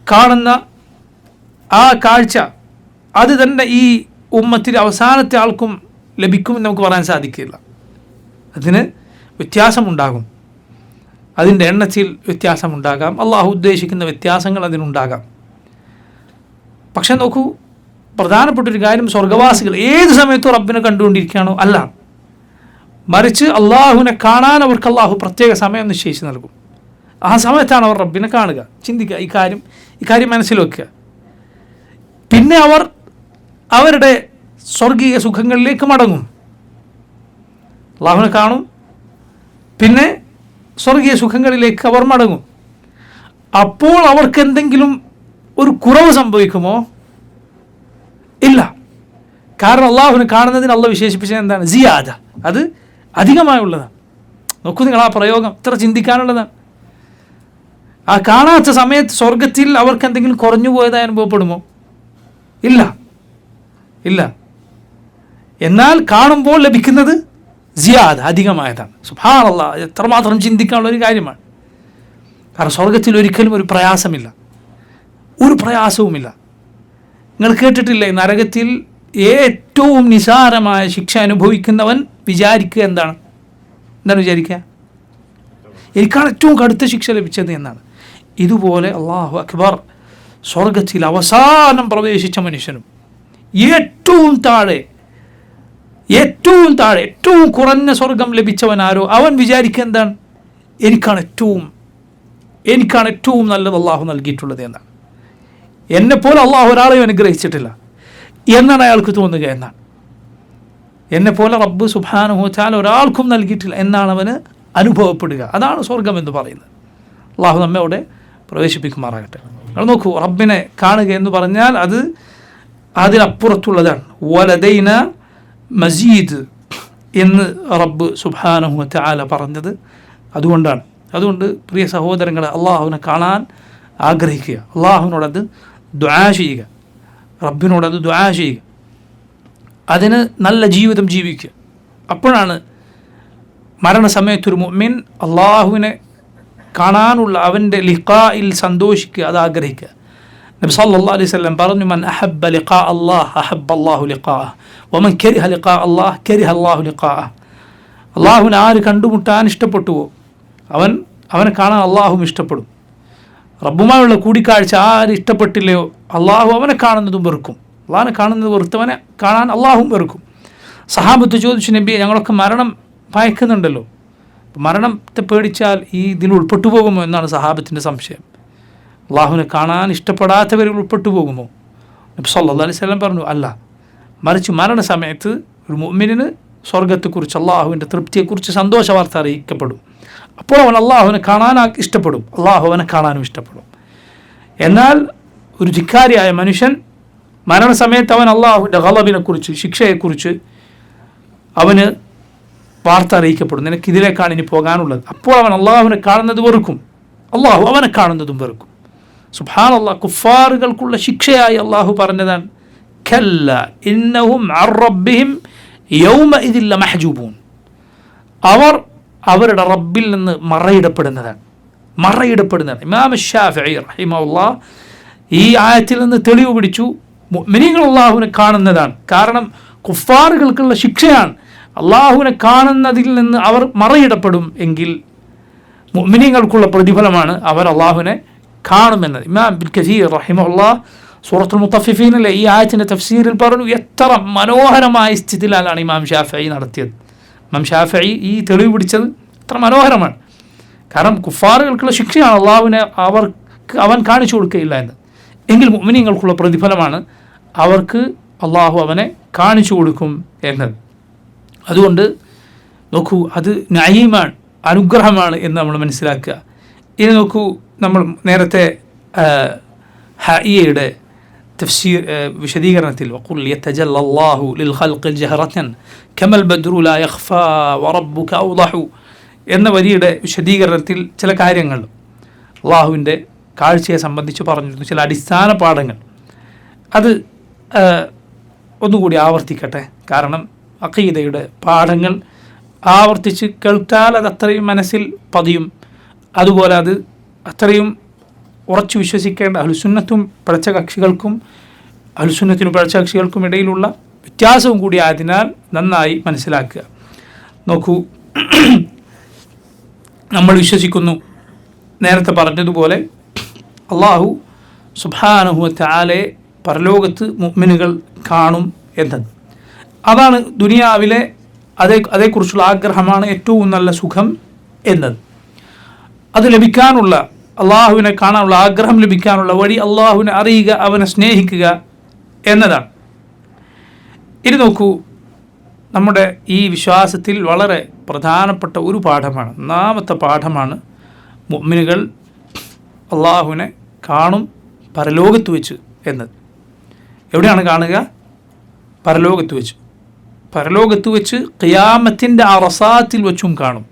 കാണുന്ന ആ കാഴ്ച അത് തന്നെ ഈ ഉമ്മത്തിൽ അവസാനത്തെ ആൾക്കും ലഭിക്കുമെന്ന് നമുക്ക് പറയാൻ സാധിക്കില്ല. അതിന് വ്യത്യാസമുണ്ടാകും, അതിൻ്റെ എണ്ണത്തിൽ വ്യത്യാസമുണ്ടാകാം, അള്ളാഹു ഉദ്ദേശിക്കുന്ന വ്യത്യാസങ്ങൾ അതിനുണ്ടാകാം. പക്ഷെ നോക്കൂ, പ്രധാനപ്പെട്ടൊരു കാര്യം, സ്വർഗവാസികൾ ഏത് സമയത്തും റബ്ബിനെ കണ്ടുകൊണ്ടിരിക്കുകയാണോ? അല്ല, മറിച്ച് അള്ളാഹുവിനെ കാണാൻ അവർക്ക് അള്ളാഹു പ്രത്യേക സമയം നിശ്ചയിച്ച് നൽകും. ആ സമയത്താണ് അവർ റബ്ബിനെ കാണുക. ചിന്തിക്കുക, ഈ കാര്യം മനസ്സിൽ വെക്കുക. പിന്നെ അവർ അവരുടെ സ്വർഗീയ സുഖങ്ങളിലേക്ക് മടങ്ങും. അള്ളാഹുവിനെ കാണും, പിന്നെ സ്വർഗീയ സുഖങ്ങളിലേക്ക് അവർ മടങ്ങും. അപ്പോൾ അവർക്ക് എന്തെങ്കിലും ഒരു കുറവ് സംഭവിക്കുമോ? ഇല്ല. കാരണം അള്ളാഹുവിനെ കാണുന്നതിന് അള്ളാഹു വിശേഷിപ്പിച്ചത് എന്താണ്? സിയാദ, അത് അധികമായുള്ളതാണ്. നോക്കൂ നിങ്ങൾ, ആ പ്രയോഗം ഇത്ര ചിന്തിക്കാനുള്ളതാണ്. ആ കാണാത്ത സമയത്ത് സ്വർഗത്തിൽ അവർക്ക് എന്തെങ്കിലും കുറഞ്ഞു പോയതായി അനുഭവപ്പെടുമോ? ഇല്ല, ഇല്ല. എന്നാൽ കാണുമ്പോൾ ലഭിക്കുന്നത് സിയാദ, അധികമായതാണ്. സുബ്ഹാനല്ലാഹ്, എത്രമാത്രം ചിന്തിക്കാനുള്ള ഒരു കാര്യമാണ്. കാരണം സ്വർഗത്തിൽ ഒരിക്കലും ഒരു പ്രയാസമില്ല, ഒരു പ്രയാസവുമില്ല. നിങ്ങൾ കേട്ടിട്ടില്ലേ, നരകത്തിൽ ഏറ്റവും നിസാരമായ ശിക്ഷ അനുഭവിക്കുന്നവൻ വിചാരിക്കുക എന്താണ് വിചാരിക്കുക? എനിക്കാണ് ഏറ്റവും കടുത്ത ശിക്ഷ ലഭിച്ചത് എന്നാണ്. ഇതുപോലെ അല്ലാഹു അക്ബർ, സ്വർഗത്തിൽ അവസാനം പ്രവേശിച്ച മനുഷ്യനും ഏറ്റവും താഴെ ഏറ്റവും കുറഞ്ഞ സ്വർഗം ലഭിച്ചവൻ ആരോ, അവൻ വിചാരിക്കുക എന്താണ്? എനിക്കാണ് ഏറ്റവും നല്ലത് അള്ളാഹു നൽകിയിട്ടുള്ളത് എന്നാണ്. എന്നെപ്പോലെ അള്ളാഹു ഒരാളെയും അനുഗ്രഹിച്ചിട്ടില്ല എന്നാണ് അയാൾക്ക് തോന്നുക എന്നാണ്. എന്നെപ്പോലെ റബ്ബ് സുബ്ഹാനഹു വ തആല ഒരാൾക്കും നൽകിയിട്ടില്ല എന്നാണ് അവന് അനുഭവപ്പെടുക. അതാണ് സ്വർഗം എന്ന് പറയുന്നത്. അള്ളാഹു നമ്മോടെ പ്രവേശിപ്പിക്കുമാറാകട്ടെ. നിങ്ങൾ നോക്കൂ, റബ്ബിനെ കാണുക എന്ന് പറഞ്ഞാൽ അത് അതിനപ്പുറത്തുള്ളതാണ്. വലദൈന മസീദ് എന്ന് റബ്ബ് സുബ്ഹാനഹു വ തആല പറഞ്ഞത് അതുകൊണ്ടാണ്. അതുകൊണ്ട് പ്രിയ സഹോദരങ്ങളെ, അള്ളാഹുവിനെ കാണാൻ ആഗ്രഹിക്കുക, അള്ളാഹുവിനോടത് ദുആ ചെയ്യുക, റബ്ബിനോടത് ദുആ ചെയ്യുക, അതിന് നല്ല ജീവിതം ജീവിക്കുക. അപ്പോഴാണ് മരണസമയത്തൊരു മുഅ്മിൻ അള്ളാഹുവിനെ കാണാനുള്ള അവൻ്റെ ലിഖായിൽ സന്തോഷിക്കുക, അത് ആഗ്രഹിക്കുക. നബി സല്ലല്ലാഹു അലൈഹി വസല്ലം പറഞ്ഞു, മൻ അഹബ്ബ ലിഖാ അല്ലാഹ് അഹബ്ബ അല്ലാഹു ലിഖാഅഹ് വമൻ കരിഹ ലിഖാ അല്ലാഹ് കരിഹ അല്ലാഹു ലിഖാഅഹ്. അള്ളാഹുവിനെ ആര് കണ്ടുമുട്ടാൻ ഇഷ്ടപ്പെട്ടുവോ അവനെ കാണാൻ അള്ളാഹുവും ഇഷ്ടപ്പെടും. റബ്ബുമായുള്ള കൂടിക്കാഴ്ച ആര് ഇഷ്ടപ്പെട്ടില്ലയോ അള്ളാഹു അവനെ കാണുന്നതും വെറുക്കും. അള്ളാഹിനെ കാണുന്നത് വെറുത്തവനെ കാണാൻ അള്ളാഹുവും വെറുക്കും. സഹാബത്ത് ചോദിച്ചു, നബിയെ, ഞങ്ങളൊക്കെ മരണം ഭയക്കുന്നുണ്ടല്ലോ, മരണത്തെ പേടിച്ചാൽ ഇതിൽ ഉൾപ്പെട്ടു പോകുമോ എന്നാണ് സഹാബത്തിൻ്റെ സംശയം. അള്ളാഹുവിനെ കാണാൻ ഇഷ്ടപ്പെടാത്തവരിൽ ഉൾപ്പെട്ടു പോകുമോ? നബി സല്ലല്ലാഹു അലൈഹി വസല്ലം പറഞ്ഞു, അല്ല, മറിച്ച് മരണസമയത്ത് ഒരു മുഅ്മിനിന് സ്വർഗത്തെക്കുറിച്ച്, അള്ളാഹുവിൻ്റെ തൃപ്തിയെക്കുറിച്ച് സന്തോഷ വാർത്ത അറിയിക്കപ്പെടും. അപ്പോൾ അവൻ അള്ളാഹുവിനെ കാണാൻ ഇഷ്ടപ്പെടും, അള്ളാഹു അവനെ കാണാനും ഇഷ്ടപ്പെടും. എന്നാൽ ഒരു ധിക്കാരിയായ മനുഷ്യൻ മരണസമയത്ത് അവൻ അള്ളാഹുവിൻ്റെ ഗളബിനെക്കുറിച്ച്, ശിക്ഷയെക്കുറിച്ച് അവന് വാർത്ത അറിയിക്കപ്പെടും, നിനക്ക് ഇതിലേക്കാണ് ഇനി പോകാനുള്ളത്. അപ്പോൾ അവൻ അള്ളാഹുവിനെ കാണുന്നത് വെറുക്കും, അള്ളാഹു അവനെ കാണുന്നതും വെറുക്കും. സുബ്ഹാനല്ലാഹ്, കുഫാറുകൾക്കുള്ള ശിക്ഷയായി അള്ളാഹു പറഞ്ഞതാണ്, കല്ല ഇന്നഹും അൻ റബ്ബിഹിം യൗമഇദിൻ ലമഹ്ജൂബൂൻ. അവർ അവരുടെ റബ്ബിൽ നിന്ന് മറയിടപ്പെടുന്നതാണ്. ഇമാം ശാഫിഈ റഹിമഹുല്ലാഹ് ഈ ആയത്തിൽ നിന്ന് തെളിവ് പിടിച്ചു, മുഅ്മിനീങ്ങൾ അള്ളാഹുവിനെ കാണുന്നതാണ്. കാരണം കുഫാറുകൾക്കുള്ള ശിക്ഷയാണ്. അള്ളാഹുവിനെ കാണുന്നതിൽ നിന്ന് അവർ മറയിടപ്പെടും എങ്കിൽ മുഅ്മിനീങ്ങൾക്കുള്ള പ്രതിഫലമാണ് അവർ അള്ളാഹുവിനെ കാണുമെന്നത്. ഇമാം ഇബ്നു കസീർ റഹിമഹുല്ലാഹ് സൂറത്തുൽ മുത്തഫിഫീനിലെ ഈ ആയത്തിൻ്റെ തഫ്സീറിൽ പറഞ്ഞു, എത്ര മനോഹരമായ ഇസ്തിദ്ലാലാണ് ഇമാം ഷാഫിഈ നടത്തിയത്. ഇമാം ഷാഫിഈ ഈ തെളിവ് പിടിച്ചത് എത്ര മനോഹരമാണ്. കാരണം കുഫാറുകൾക്കുള്ള ശിക്ഷയാണ് അള്ളാഹുവിനെ അവൻ കാണിച്ചു കൊടുക്കുകയില്ല എന്ന്. എങ്കിൽ മുഅ്മിനീങ്ങൾക്കുള്ള പ്രതിഫലമാണ് അവർക്ക് അള്ളാഹു അവനെ കാണിച്ചു കൊടുക്കും എന്നത്. അതുകൊണ്ട് നോക്കൂ, അത് നഈമാണ്, അനുഗ്രഹമാണ് എന്ന് നമ്മൾ മനസ്സിലാക്കുക. ഇനി നോക്കൂ, നമ്മൾ നേരത്തെ ഹായിയുടെ തഫ്സീർ വിശദീകരണത്തിൽ വഖുൽ യതജല്ലല്ലാഹു ലിൽ ഖൽഖി ജഹറതൻ കമൽ ബദ്റു ലാ യഖ്ഫാ വറബ്ബുക ഔദഹു എന്ന വരിയുടെ വിശദീകരണത്തിൽ ചില കാര്യങ്ങൾ അള്ളാഹുവിൻ്റെ കാഴ്ചയെ സംബന്ധിച്ച് പറഞ്ഞിരുന്നു, ചില അടിസ്ഥാന പാഠങ്ങൾ. അത് ഒന്നുകൂടി ആവർത്തിക്കട്ടെ. കാരണം അഖീദയുടെ പാഠങ്ങൾ ആവർത്തിച്ച് കേൾത്താൽ അത് അത്രയും മനസ്സിൽ പതിയും. അതുപോലെ അത് അത്രയും ഉറച്ചു വിശ്വസിക്കേണ്ട അഹ്ലുസുന്നത്തും പിഴച്ച കക്ഷികൾക്കും അഹ്ലുസുന്നത്തിനും പിഴച്ച കക്ഷികൾക്കും ഇടയിലുള്ള വ്യത്യാസവും കൂടി ആയതിനാൽ നന്നായി മനസ്സിലാക്കുക. നോക്കൂ, നമ്മൾ വിശ്വസിക്കുന്നു, നേരത്തെ പറഞ്ഞതുപോലെ അള്ളാഹു സുബ്ഹാനഹു വ തആലയെ പരലോകത്ത് മുഅ്മിനുകൾ കാണും എന്നത്. അതാണ് ദുനിയാവിലെ അതേക്കുറിച്ചുള്ള ആഗ്രഹമാണ് ഏറ്റവും നല്ല സുഖം എന്നത്. അത് ലഭിക്കാനുള്ള, അള്ളാഹുവിനെ കാണാനുള്ള ആഗ്രഹം ലഭിക്കാനുള്ള വഴി അള്ളാഹുവിനെ അറിയുക, അവനെ സ്നേഹിക്കുക എന്നതാണ്. ഇനി നോക്കൂ, നമ്മുടെ ഈ വിശ്വാസത്തിൽ വളരെ പ്രധാനപ്പെട്ട ഒരു പാഠമാണ്, ഒന്നാമത്തെ പാഠമാണ് മുഅ്മിനുകൾ അള്ളാഹുവിനെ കാണും പരലോകത്ത് വെച്ച് എന്നത്. എവിടെയാണ് കാണുക? പരലോകത്ത് വെച്ച്. പരലോകത്ത് വെച്ച് ഖിയാമത്തിൻ്റെ അറസാത്തിൽ വെച്ചും കാണും.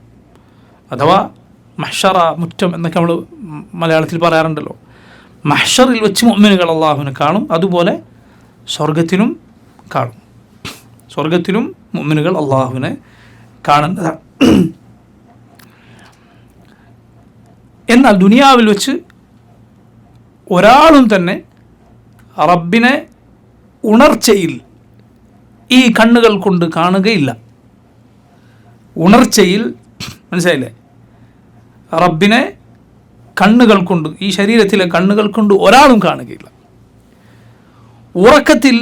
അഥവാ മഹ്ഷറ മുറ്റം എന്നൊക്കെ നമ്മൾ മലയാളത്തിൽ പറയാറുണ്ടല്ലോ. മഹ്ഷറിൽ വെച്ച് മുഅ്മിനുകൾ അള്ളാഹുവിനെ കാണും, അതുപോലെ സ്വർഗത്തിലും കാണും. സ്വർഗത്തിലും മുഅ്മിനുകൾ അള്ളാഹുവിനെ കാണുന്നതാണ്. എന്നാൽ ദുനിയാവിൽ വെച്ച് ഒരാളും തന്നെ റബ്ബിനെ ഉണർച്ചയിൽ ഈ കണ്ണുകൾ കൊണ്ട് കാണുകയില്ല. ഉണർച്ചയിൽ, മനസ്സിലായില്ലേ, റബ്ബിനെ കണ്ണുകൾ കൊണ്ട്, ഈ ശരീരത്തിലെ കണ്ണുകൾ കൊണ്ട് ഒരാളും കാണുകയില്ല. ഉറക്കത്തിൽ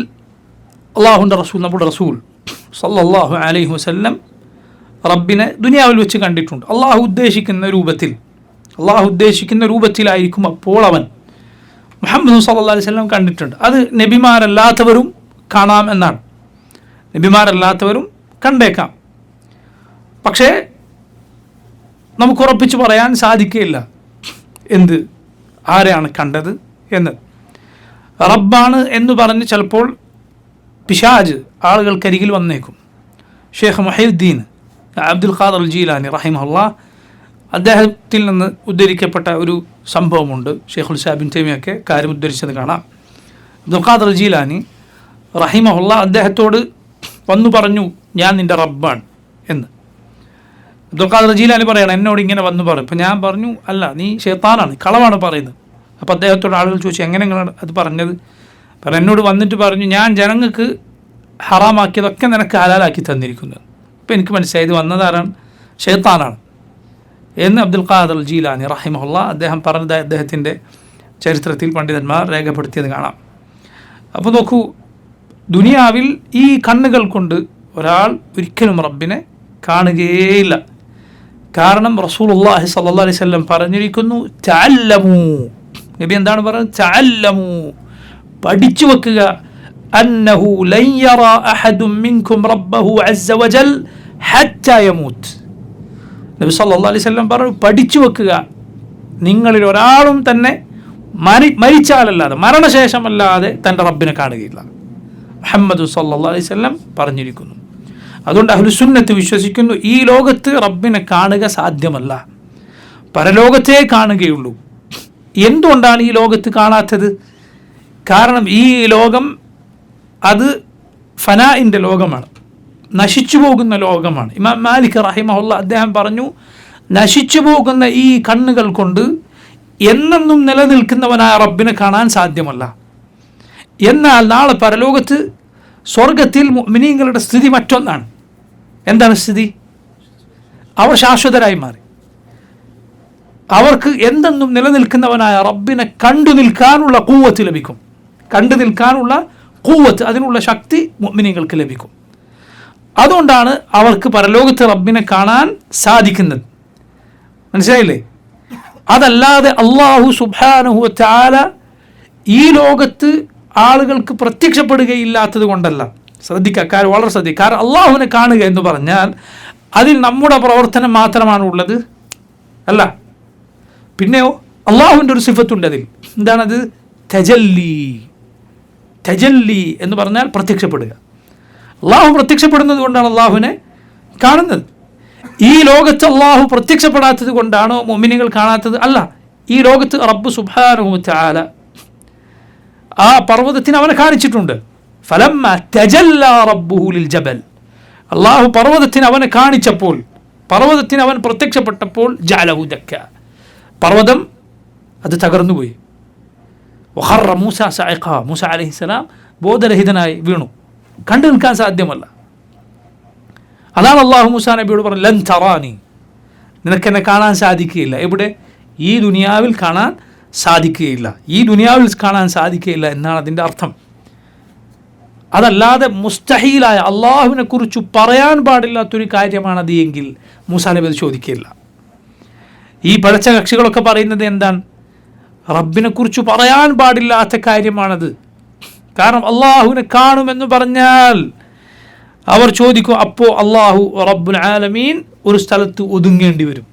അള്ളാഹുവിൻ്റെ റസൂൽ, നമ്മുടെ റസൂൽ സല്ലല്ലാഹു അലൈഹി വസല്ലം റബ്ബിനെ ദുനിയാവിൽ വെച്ച് കണ്ടിട്ടുണ്ട്. അള്ളാഹു ഉദ്ദേശിക്കുന്ന രൂപത്തിലായിരിക്കും അപ്പോൾ അവൻ മുഹമ്മദ് സല്ലല്ലാഹു അലൈഹി വസല്ലം കണ്ടിട്ടുണ്ട്. അത് നബിമാരല്ലാത്തവരും കാണാം എന്നാണ്. നബിമാരല്ലാത്തവരും കണ്ടേക്കാം. പക്ഷേ നമുക്ക് ഉറപ്പിച്ച് പറയാൻ സാധിക്കുകയില്ല ആരെയാണ് കണ്ടത് എന്ന്. റബ്ബാണ് എന്ന് പറഞ്ഞ് ചിലപ്പോൾ പിശാജ് ആളുകൾക്കരികിൽ വന്നേക്കും. ഷെയ്ഖ് മുഹീദ്ദീൻ അബ്ദുൽ ഖാദിർ ജീലാനി റഹിമഹുല്ലാഹ്, അദ്ദേഹത്തിൽ നിന്ന് ഉദ്ധരിക്കപ്പെട്ട ഒരു സംഭവമുണ്ട്. ഷെയ്ഖുൽ ഇസ്ലാം ഇബ്നു തൈമിയ്യൊക്കെ കാര്യം ഉദ്ധരിച്ചത് കാണാം. അബ്ദുൽ ഖാദിർ ജീലാനി റഹിമഹുല്ലാഹ് അദ്ദേഹത്തോട് വന്നു പറഞ്ഞു, ഞാൻ നിൻ്റെ റബ്ബാണ് എന്ന്. അബ്ദുൽ ഖാദിർ ജീലാനി പറയണം, എന്നോട് ഇങ്ങനെ വന്നു പറയും. അപ്പം ഞാൻ പറഞ്ഞു, അല്ല, നീ ശൈത്താനാണ്, കളവാണ് പറയുന്നത്. അപ്പോൾ അദ്ദേഹത്തോട് ആളുകൾ ചോദിച്ചു, എങ്ങനെയാണ് അത് പറഞ്ഞത്? അപ്പം എന്നോട് വന്നിട്ട് പറഞ്ഞു, ഞാൻ ജനങ്ങൾക്ക് ഹറാമാക്കിയതൊക്കെ നിനക്ക് ഹലാലാക്കി തന്നിരിക്കുന്നത്. ഇപ്പം എനിക്ക് മനസ്സിലായി ഇത് വന്നതാരാണ്? ശൈത്താനാണ് എന്ന് അബ്ദുൽ ഖാദിർ ജീലാനി റഹിമഹുല്ലാഹ് അദ്ദേഹം പറഞ്ഞതായി അദ്ദേഹത്തിൻ്റെ ചരിത്രത്തിൽ പണ്ഡിതന്മാർ രേഖപ്പെടുത്തിയത് കാണാം. അപ്പോൾ നോക്കൂ, ദുനിയാവിൽ ഈ കണ്ണുകൾ കൊണ്ട് ഒരാൾ ഒരിക്കലും റബ്ബിനെ കാണുകയില്ല. കാരണം റസൂലുള്ളാഹി സ്വല്ലല്ലാഹു അലൈഹി വസല്ലം പറഞ്ഞിരിക്കുന്നു, തഅല്ലമൂ. നബി എന്താണ് പറയുന്നത്? തഅല്ലമൂ, പഠിച്ചു വെക്കുക. അന്നഹു ലൻ യറാ അഹദും മിൻകും റബ്ബഹു അസ്സ വജൽ ഹത്താ യമൂത്ത്. നബി സല്ലല്ലാഹു അലൈഹി വസല്ലം പറഞ്ഞു, പഠിച്ചു വെക്കുക, നിങ്ങളിൽ ഒരാളും തന്നെ മരിച്ചാലല്ലാതെ, മരണശേഷമല്ലാതെ തൻ്റെ റബ്ബിനെ കാണുകയില്ല. മുഹമ്മദ് സല്ലല്ലാഹു അലൈഹി വസല്ലം പറഞ്ഞിരിക്കുന്നു. അതുകൊണ്ട് അഹ്ലുസുന്നത്ത് വിശ്വസിക്കുന്നു, ഈ ലോകത്ത് റബ്ബിനെ കാണുക സാധ്യമല്ല, പരലോകത്തെ കാണുകയുള്ളൂ. എന്തുകൊണ്ടാണ് ഈ ലോകത്ത് കാണാത്തത്? കാരണം ഈ ലോകം അത് ഫനാഇൻ്റെ ലോകമാണ്, നശിച്ചു പോകുന്ന ലോകമാണ്. ഇമാം മാലിക് റഹിമഹുല്ലാഹ് അദ്ദേഹം പറഞ്ഞു, നശിച്ചു പോകുന്ന ഈ കണ്ണുകൾ കൊണ്ട് എന്നെന്നും നിലനിൽക്കുന്നവനായ റബ്ബിനെ കാണാൻ സാധ്യമല്ല. എന്നാൽ നാളെ പരലോകത്ത് സ്വർഗത്തിൽ മുഅ്മിനീങ്ങളുടെ സ്ഥിതി മറ്റൊന്നാണ്. എന്താണ് സ്ഥിതി? അവർ ശാശ്വതരായി മാറി. അവർക്ക് എന്തെന്നും നിലനിൽക്കുന്നവനായ റബ്ബിനെ കണ്ടു നിൽക്കാനുള്ള ഖുവ്വത്ത് ലഭിക്കും. കണ്ടു നിൽക്കാനുള്ള ഖുവ്വത്ത്, അതിനുള്ള ശക്തി മുഅ്മിനീങ്ങൾക്ക് ലഭിക്കും. അതുകൊണ്ടാണ് അവർക്ക് പരലോകത്ത് റബ്ബിനെ കാണാൻ സാധിക്കുന്നത്. മനസ്സിലായില്ലേ? അതല്ലാതെ അല്ലാഹു സുബ്ഹാനഹു വ തആല ഈ ലോകത്ത് ആളുകൾക്ക് പ്രത്യക്ഷപ്പെടുകയില്ലാത്തത് കൊണ്ടല്ല. ശ്രദ്ധിക്കുക, കാര്യം വളരെ ശ്രദ്ധിക്കുക. കാരണം അള്ളാഹുവിനെ കാണുക എന്ന് പറഞ്ഞാൽ അതിൽ നമ്മുടെ പ്രവർത്തനം മാത്രമാണ് ഉള്ളത്, അല്ല. പിന്നെയോ അള്ളാഹുവിൻ്റെ ഒരു സിഫത്തുണ്ട് അതിൽ. എന്താണത്? തജല്ലി. തജല്ലി എന്ന് പറഞ്ഞാൽ പ്രത്യക്ഷപ്പെടുക. അള്ളാഹു പ്രത്യക്ഷപ്പെടുന്നത് കൊണ്ടാണ് അള്ളാഹുവിനെ കാണുന്നത്. ഈ ലോകത്ത് അള്ളാഹു പ്രത്യക്ഷപ്പെടാത്തത് കൊണ്ടാണോ മുഅ്മിനീങ്ങൾ കാണാത്തത്? അല്ല. ഈ ലോകത്ത് റബ്ബ് സുബ്ഹാനഹു വ തആല ആ പർവ്വതത്തിന് അവനെ കാണിച്ചിട്ടുണ്ട്. ഫലമ്മ തജല്ലാ റബ്ബുഹു ലിൽ ജബൽ, അള്ളാഹു പർവ്വതത്തിന് അവനെ കാണിച്ചപ്പോൾ, പർവ്വതത്തിന് അവൻ പ്രത്യക്ഷപ്പെട്ടപ്പോൾ, ജഅലഹു ദക്ക, പർവ്വതം അത് തകർന്നുപോയി. വഖറ മൂസ സഅഖ, മൂസ അലൈഹിസ്സലാം ബോധരഹിതനായി വീണു, കണ്ടു നിൽക്കാൻ സാധ്യമല്ല. അതാണ് അള്ളാഹു മൂസാ നബിയോട് പറഞ്ഞു, ലൻ തറാനി, നിനക്കെന്നെ കാണാൻ സാധിക്കുകയില്ല. എവിടെ? ഈ ദുനിയാവിൽ കാണാൻ സാധിക്കുകയില്ല. ഈ ദുനിയാവിൽ കാണാൻ സാധിക്കുകയില്ല എന്നാണ് അതിൻ്റെ അർത്ഥം. അതല്ലാതെ മുസ്തഹീലായ, അള്ളാഹുവിനെ കുറിച്ച് പറയാൻ പാടില്ലാത്തൊരു കാര്യമാണത് എങ്കിൽ മൂസാ നബി അത് ചോദിക്കുകയില്ല. ഈ പഴച്ച കക്ഷികളൊക്കെ പറയുന്നത് എന്താണ്? റബ്ബിനെ കുറിച്ച് പറയാൻ പാടില്ലാത്ത കാര്യമാണത്. കാരണം അള്ളാഹുവിനെ കാണുമെന്ന് പറഞ്ഞാൽ അവർ ചോദിക്കും, അപ്പോൾ അള്ളാഹു റബ്ബുൽ ആലമീൻ ഒരു സ്ഥലത്ത് ഒതുങ്ങേണ്ടി വരും.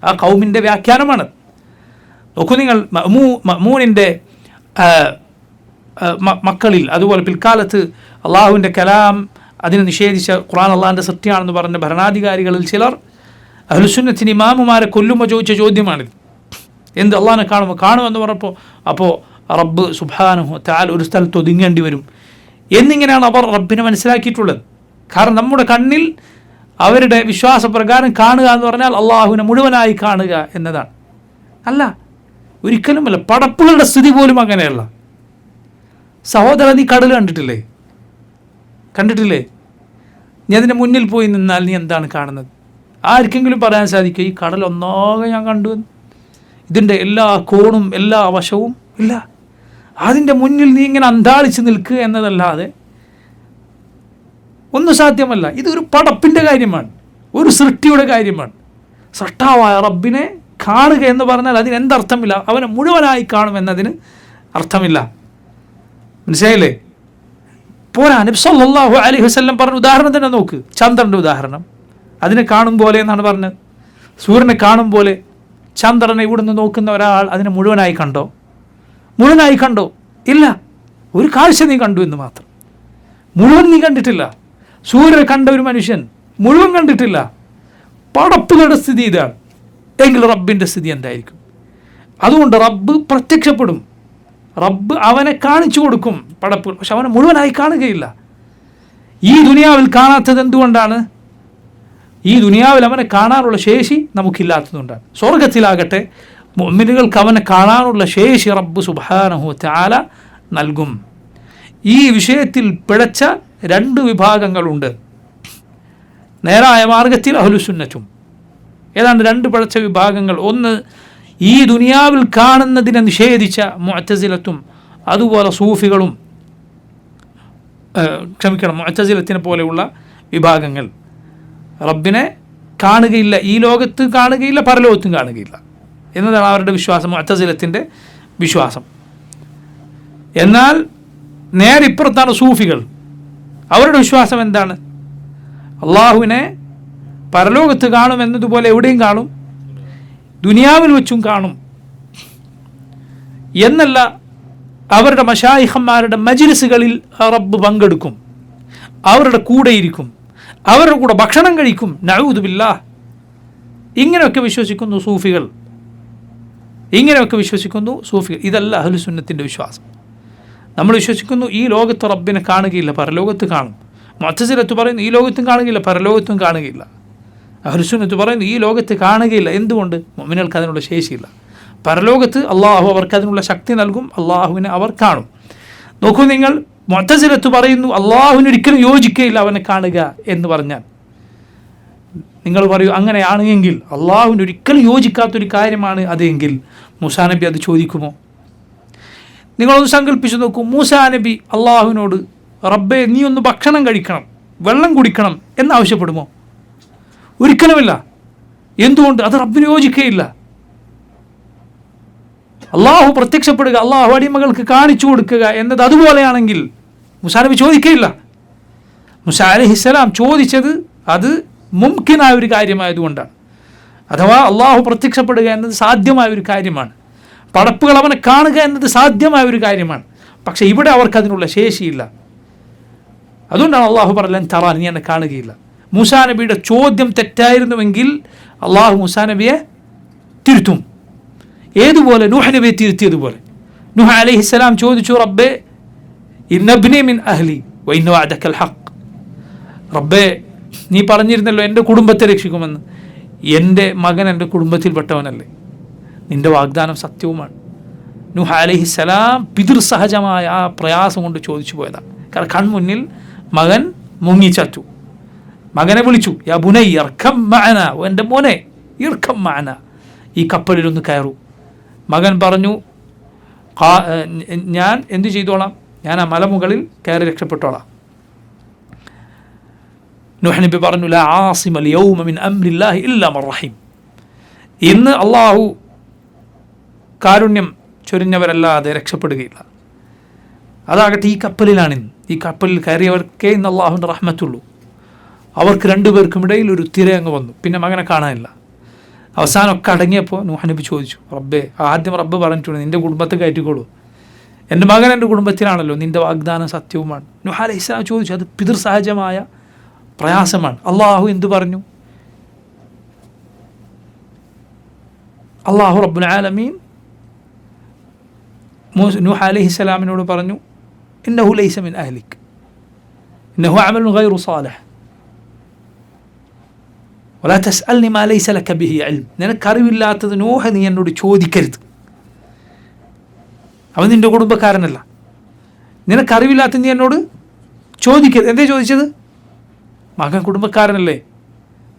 ആ ഖൗമിൻ്റെ വ്യാഖ്യാനമാണ്. നോക്കൂ നിങ്ങൾ, മഅ്മൂനിൻ്റെ മക്കളിൽ, അതുപോലെ പിൽക്കാലത്ത് അള്ളാഹുവിൻ്റെ കലാം അതിനെ നിഷേധിച്ച, ഖുർആൻ അള്ളാഹിൻ്റെ സത്യമാണെന്ന് പറഞ്ഞ ഭരണാധികാരികളിൽ ചിലർ അഹ്ലുസുന്നത്തിന് ഇമാമുമാരെ കൊല്ലുമ്പോൾ ചോദിച്ച ചോദ്യമാണിത്. എന്ത് അള്ളാഹിനെ കാണുമെന്ന് പറഞ്ഞപ്പോൾ അപ്പോൾ റബ്ബ് സുബ്ഹാനഹു തആല ഒരു സ്ഥലത്ത് ഒതുങ്ങേണ്ടി വരും എന്നിങ്ങനെയാണ് അവർ റബ്ബിനെ മനസ്സിലാക്കിയിട്ടുള്ളത്. കാരണം നമ്മുടെ കണ്ണിൽ അവരുടെ വിശ്വാസപ്രകാരം കാണുക എന്ന് പറഞ്ഞാൽ അള്ളാഹുവിനെ മുഴുവനായി കാണുക എന്നതാണ്. അല്ല, ഒരിക്കലുമല്ല. പടപ്പുകളുടെ സ്ഥിതി പോലും അങ്ങനെയല്ല. സഹോദര, നീ കടൽ കണ്ടിട്ടില്ലേ? നീ അതിൻ്റെ മുന്നിൽ പോയി നിന്നാൽ നീ എന്താണ് കാണുന്നത്? ആർക്കെങ്കിലും പറയാൻ സാധിക്കുക ഈ കടൽ ഒന്നാകെ ഞാൻ കണ്ടു എന്ന്? ഇതിൻ്റെ എല്ലാ കോണും എല്ലാ വശവും ഇല്ല. അതിൻ്റെ മുന്നിൽ നീ ഇങ്ങനെ അന്താളിച്ച് നിൽക്കുക എന്നതല്ലാതെ ഒന്നും സാധ്യമല്ല. ഇതൊരു പടപ്പിൻ്റെ കാര്യമാണ്, ഒരു സൃഷ്ടിയുടെ കാര്യമാണ്. സൃഷ്ടാവായ റബ്ബിനെ കാണുക എന്ന് പറഞ്ഞാൽ അതിന് എന്തർത്ഥമില്ല? അവനെ മുഴുവനായി കാണുമെന്നതിന് അർത്ഥമില്ല. മനസ്സിലായില്ലേ? പോരാ, നബി സല്ലല്ലാഹു അലൈഹി വസല്ലം പറഞ്ഞ ഉദാഹരണം തന്നെ നോക്ക്. ചന്ദ്രൻ്റെ ഉദാഹരണം, അതിനെ കാണും പോലെ എന്നാണ് പറഞ്ഞത്. സൂര്യനെ കാണും പോലെ ചന്ദ്രനെ ഇവിടുന്ന് നോക്കുന്ന ഒരാൾ അതിനെ മുഴുവനായി കണ്ടോ? ഇല്ല. ഒരു കാഴ്ച നീ കണ്ടു എന്ന് മാത്രം. മുഴുവൻ നീ കണ്ടിട്ടില്ല. സൂര്യനെ കണ്ട ഒരു മനുഷ്യൻ മുഴുവൻ കണ്ടിട്ടില്ല. പടപ്പുകളുടെ സ്ഥിതി ഇതാണ്. എങ്കിൽ റബ്ബിൻ്റെ സ്ഥിതി എന്തായിരിക്കും? അതുകൊണ്ട് റബ്ബ് പ്രത്യക്ഷപ്പെടും. റബ്ബ് അവനെ കാണിച്ചു കൊടുക്കും പടപ്പുകൾ, പക്ഷെ അവനെ മുഴുവനായി കാണുകയില്ല. ഈ ദുനിയാവിൽ കാണാത്തത് എന്തുകൊണ്ടാണ്? ഈ ദുനിയാവിൽ അവനെ കാണാനുള്ള ശേഷി നമുക്കില്ലാത്തതുകൊണ്ടാണ്. സ്വർഗത്തിലാകട്ടെ മുഅ്മിനുകൾക്ക് അവനെ കാണാനുള്ള ശേഷി റബ്ബ് സുബ്ഹാനഹു തആല നൽകും. ഈ വിഷയത്തിൽ പിഴച്ച രണ്ട് വിഭാഗങ്ങളുണ്ട്. നേരായ മാർഗത്തിൽ അഹ്ലുസുന്നത്തും. ഏതാണ്ട് രണ്ട് പിഴച്ച വിഭാഗങ്ങൾ. ഒന്ന്, ഈ ദുനിയാവിൽ കാണുന്നതിനെ നിഷേധിച്ച മുഅ്തസിലത്തും അതുപോലെ സൂഫികളും, മുഅ്തസിലത്തിനെ പോലെയുള്ള വിഭാഗങ്ങൾ. റബ്ബിനെ കാണുകയില്ല, ഈ ലോകത്ത് കാണുകയില്ല, പരലോകത്തും കാണുകയില്ല എന്നതാണ് അവരുടെ വിശ്വാസം, മുഅ്തസിലത്തിൻ്റെ വിശ്വാസം. എന്നാൽ നേരിപ്പുറത്താണ് സൂഫികൾ. അവരുടെ വിശ്വാസം എന്താണ്? അള്ളാഹുവിനെ പരലോകത്ത് കാണും എന്നതുപോലെ എവിടെയും കാണും, ദുനിയാവിൽ വെച്ചും കാണും എന്നല്ല. അവരുടെ മശായിഖന്മാരുടെ മജ്ലിസുകളിൽ റബ്ബ് പങ്കെടുക്കും, അവരുടെ കൂടെയിരിക്കും, അവരുടെ കൂടെ ഭക്ഷണം കഴിക്കും. നഊദു ബില്ലാഹ്. ഇങ്ങനെയൊക്കെ വിശ്വസിക്കുന്നു സൂഫികൾ. ഇതല്ല അഹ്ലുസുന്നത്തിൻ്റെ വിശ്വാസം. നമ്മൾ വിശ്വസിക്കുന്നു ഈ ലോകത്ത് റബ്ബിനെ കാണുകയില്ല, പരലോകത്ത് കാണും. മുഅ്തസിലത്ത് പറയുന്നു ഈ ലോകത്തും കാണുകയില്ല, പരലോകത്തും കാണുകയില്ല. അഹ്ലുസുന്നത്ത് പറയുന്നു ഈ ലോകത്ത് കാണുകയില്ല. എന്തുകൊണ്ട്? മുഅ്മിനുകൾക്ക് അതിനുള്ള ശേഷിയില്ല. പരലോകത്ത് അള്ളാഹു അവർക്ക് അതിനുള്ള ശക്തി നൽകും, അള്ളാഹുവിനെ അവർ കാണും. നോക്കൂ നിങ്ങൾ, മുഅ്തസിലത്ത് പറയുന്നു അള്ളാഹുവിന് ഒരിക്കലും യോജിക്കുകയില്ല അവനെ കാണുക എന്ന് പറഞ്ഞാൽ. നിങ്ങൾ പറയൂ, അങ്ങനെയാണ് എങ്കിൽ അള്ളാഹുവിന് ഒരിക്കലും യോജിക്കാത്തൊരു കാര്യമാണ് അതെങ്കിൽ മൂസാ നബി അത് ചോദിക്കുമോ? നിങ്ങളൊന്ന് സങ്കല്പിച്ച് നോക്കൂ. മൂസാ നബി അള്ളാഹുവിനോട് റബ്ബേ നീ ഒന്ന് ഭക്ഷണം കഴിക്കണം, വെള്ളം കുടിക്കണം എന്നാവശ്യപ്പെടുമോ? ഒരിക്കലുമില്ല. എന്തുകൊണ്ട്? അത് റബ്ബിന് യോജിക്കുകയില്ല. അള്ളാഹു പ്രത്യക്ഷപ്പെടുക, അള്ളാഹു അടിമകൾക്ക് കാണിച്ചു കൊടുക്കുക എന്നത് അതുപോലെയാണെങ്കിൽ മൂസാ നബി ചോദിക്കുകയില്ല. മൂസാ അലൈഹിസ്സലാം ചോദിച്ചത് അത് മുംകിനായ ഒരു കാര്യമായതുകൊണ്ടാണ്. അഥവാ അള്ളാഹു പ്രത്യക്ഷപ്പെടുക എന്നത് സാധ്യമായ ഒരു കാര്യമാണ്, പടപ്പുകൾ അവനെ കാണുക എന്നത് സാധ്യമായ ഒരു കാര്യമാണ്. പക്ഷേ ഇവിടെ അവർക്ക് അതിനുള്ള ശേഷിയില്ല. അതുകൊണ്ടാണ് അള്ളാഹു പറഞ്ഞ തറാ, നീ എന്നെ കാണുകയില്ല. മൂസാ നബിയുടെ ചോദ്യം തെറ്റായിരുന്നുവെങ്കിൽ അള്ളാഹു മൂസാ നബിയെ തിരുത്തും. ഏതുപോലെ? നൂഹ് നബിയെ തിരുത്തിയതുപോലെ. നൂഹ് അലൈഹിസ്സലാം ചോദിച്ചു, റബ്ബേ ഇന്നബ്നി മിൻ അഹ്ലി വ ഇന്ന വഅദകൽ ഹഖ്. റബ്ബേ നീ പറഞ്ഞിരുന്നല്ലോ എൻ്റെ കുടുംബത്തെ രക്ഷിക്കുമെന്ന്. എൻ്റെ മകൻ എൻ്റെ കുടുംബത്തിൽപ്പെട്ടവനല്ലേ, നിൻ്റെ വാഗ്ദാനം സത്യവുമാണ്. നൂഹ് അലൈഹിസ്സലാം പിതൃസഹജമായ ആ പ്രയാസം കൊണ്ട് ചോദിച്ചു പോയതാണ്. കാരണം കൺമുന്നിൽ മകൻ മുങ്ങിച്ചത്തു. മകനെ വിളിച്ചു, യാ ബുനൈ ഇർകം മഅന, എൻ്റെ മോനെ ഇർകം മഅന, ഈ കപ്പലിലൊന്ന് കയറൂ. മകൻ പറഞ്ഞു, ഞാൻ എന്തു ചെയ്തോളാം, ഞാൻ ആ മലമുകളിൽ കയറി രക്ഷപ്പെട്ടോളാം. നൂഹ് നബി പറഞ്ഞു, ലാ ആസിമ യൗമ മിൻ അംരില്ലാഹി ഇല്ലാ മൻ റഹീം. ഇന്ന് അള്ളാഹു കാരുണ്യം ചൊരിഞ്ഞവരല്ലാതെ രക്ഷപ്പെടുകയില്ല. അതാകട്ടെ ഈ കപ്പലിലാണിന്ന്. ഈ കപ്പലിൽ കയറിയവർക്കേ ഇന്ന് അള്ളാഹുവിൻ്റെ റഹ്മത്തുള്ളൂ. അവർക്ക് രണ്ടുപേർക്കും ഇടയിൽ ഒരു തിര അങ്ങ് വന്നു, പിന്നെ മകനെ കാണാനില്ല. അവസാനമൊക്കെ അടങ്ങിയപ്പോൾ നൂഹ് നബി ചോദിച്ചു, റബ്ബേ, ആദ്യം റബ്ബ് പറഞ്ഞിട്ടുണ്ട് നിൻ്റെ കുടുംബത്തെ കയറ്റിക്കോളൂ, എൻ്റെ മകൻ എൻ്റെ കുടുംബത്തിലാണല്ലോ, നിൻ്റെ വാഗ്ദാനം സത്യവുമാണ്. നൂഹ് അലൈഹിസ്സലാം ചോദിച്ചു, അത് പിതൃസഹജമായ പ്രയാസമാണ്. അള്ളാഹു എന്തു പറഞ്ഞു? അള്ളാഹു റബ്ബുൽ ആലമീൻ നൂഹ് അലൈഹിസ്സലാമിനോട് പറഞ്ഞു, ഇന്നഹു ലൈസ മിൻ അഹ്ലിക് ഇന്നഹു അമലുൻ ഗൈറു സാലിഹ് വലാ തസ്അൽനി മാ ലൈസ ലക ബിഹി ഇൽം. നിനക്കറിവില്ലാത്തത് നൂഹ് നീ എന്നോട് ചോദിക്കരുത്. അവൻ നിൻ്റെ കുടുംബക്കാരനല്ല. നിനക്കറിവില്ലാത്ത നീ എന്നോട് ചോദിക്കരുത്. എന്തേ ചോദിച്ചത്? മകൻ കുടുംബക്കാരനല്ലേ,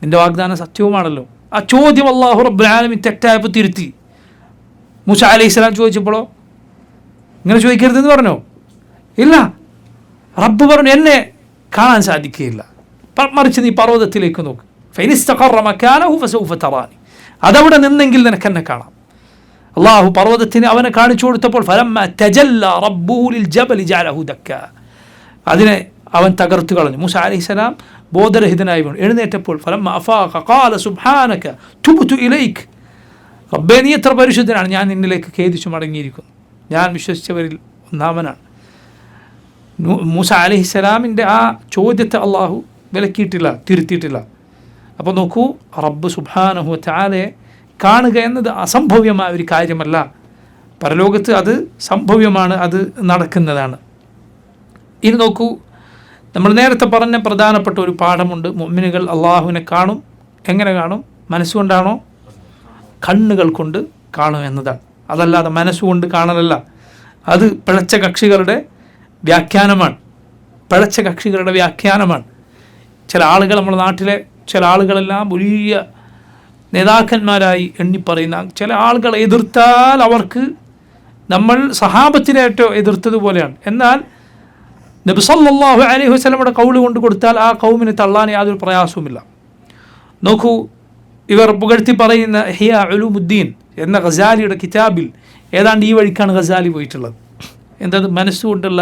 നിൻ്റെ വാഗ്ദാനം സത്യവുമാണല്ലോ. ആ ചോദ്യം അല്ലാഹു റബ്ബുൽ ആലമീൻ തെറ്റായപ്പോൾ തിരുത്തി. മൂസ അലൈഹിസ്സലാം ചോദിച്ചപ്പോഴോ ഇങ്ങനെ ചോദിക്കരുതെന്ന് പറഞ്ഞോ? ഇല്ല. റബ്ബ് പറഞ്ഞു എന്നെ കാണാൻ സാധിക്കുകയില്ല, മറിച്ച് നീ പർവ്വതത്തിലേക്ക് നോക്ക്. ഫഇനിസ്തഖറ മകാനഹു ഫസൗഫ തറാനി. അതവിടെ നിന്നെങ്കിൽ നിനക്ക് എന്നെ കാണാം. അള്ളാഹു പർവ്വതത്തിന് അവനെ കാണിച്ചു കൊടുത്തപ്പോൾ ഫലമ്മ തജല്ല റബ്ബുഹു ലിൽ ജബലി ജഅലഹു ദക്ക, അതിനെ അവൻ തകർത്തു കളഞ്ഞു. മൂസ അലൈഹിസ്സലാം ബോധരഹിതനായി വീണു. എഴുന്നേറ്റപ്പോൾ ഫലമ്മ അഫാഖ ഖാല സുബ്ഹാനക തുബ്തു ഇലൈക്, റബ്ബേ നീ എത്ര പരിശുദ്ധനാണ്, ഞാൻ നിന്നിലേക്ക് ഖേദിച്ചു മടങ്ങിയിരിക്കുന്നു, ഞാൻ വിശ്വസിച്ചവരിൽ ഒന്നാമനാണ്. മൂസ അലൈഹിസ്സലാമിൻ്റെ ആ ചോദ്യത്തെ അള്ളാഹു വിലക്കിയിട്ടില്ല, തിരുത്തിയിട്ടില്ല. അപ്പോൾ നോക്കൂ, റബ്ബ് സുബ്ഹാനഹു വ തആലയെ കാണുക എന്നത് അസംഭവ്യമായ ഒരു കാര്യമല്ല. പരലോകത്ത് അത് സംഭവ്യമാണ്, അത് നടക്കുന്നതാണ്. ഇനി നോക്കൂ, നമ്മൾ നേരത്തെ പറഞ്ഞ പ്രധാനപ്പെട്ട ഒരു പാഠമുണ്ട്. മുഅ്മിനുകൾ അള്ളാഹുവിനെ കാണും. എങ്ങനെ കാണും? മനസ്സുകൊണ്ടാണോ? കണ്ണുകൾ കൊണ്ട് കാണും എന്നതാണ്. അതല്ലാതെ മനസ്സുകൊണ്ട് കാണലല്ല. അത് പിഴച്ച കക്ഷികളുടെ വ്യാഖ്യാനമാണ്. പിഴച്ച കക്ഷികളുടെ വ്യാഖ്യാനമാണ്. ചില ആളുകൾ, നമ്മുടെ നാട്ടിലെ ചില ആളുകളെല്ലാം വലിയ നേതാക്കന്മാരായി എണ്ണിപ്പറയുന്ന ചില ആളുകളെ എതിർത്താൽ അവർക്ക് നമ്മൾ സഹാബത്തിനേറ്റോ എതിർത്തതുപോലെയാണ്. എന്നാൽ നബി സല്ലല്ലാഹു അലൈഹി വസല്ലമയുടെ കൗല് കൊണ്ട് കൊടുത്താൽ ആ കൗമിന് തള്ളാൻ യാതൊരു പ്രയാസവുമില്ല. നോക്കൂ, ഇവർ പുകഴ്ത്തി പറയുന്ന ഇഹ്യാ ഉലൂമുദ്ദീൻ എന്ന ഗസാലിയുടെ കിതാബിൽ ഏതാണ്ട് ഈ വഴിക്കാണ് ഗസാലി പോയിട്ടുള്ളത്. എന്തത്? മനസ്സുകൊണ്ടുള്ള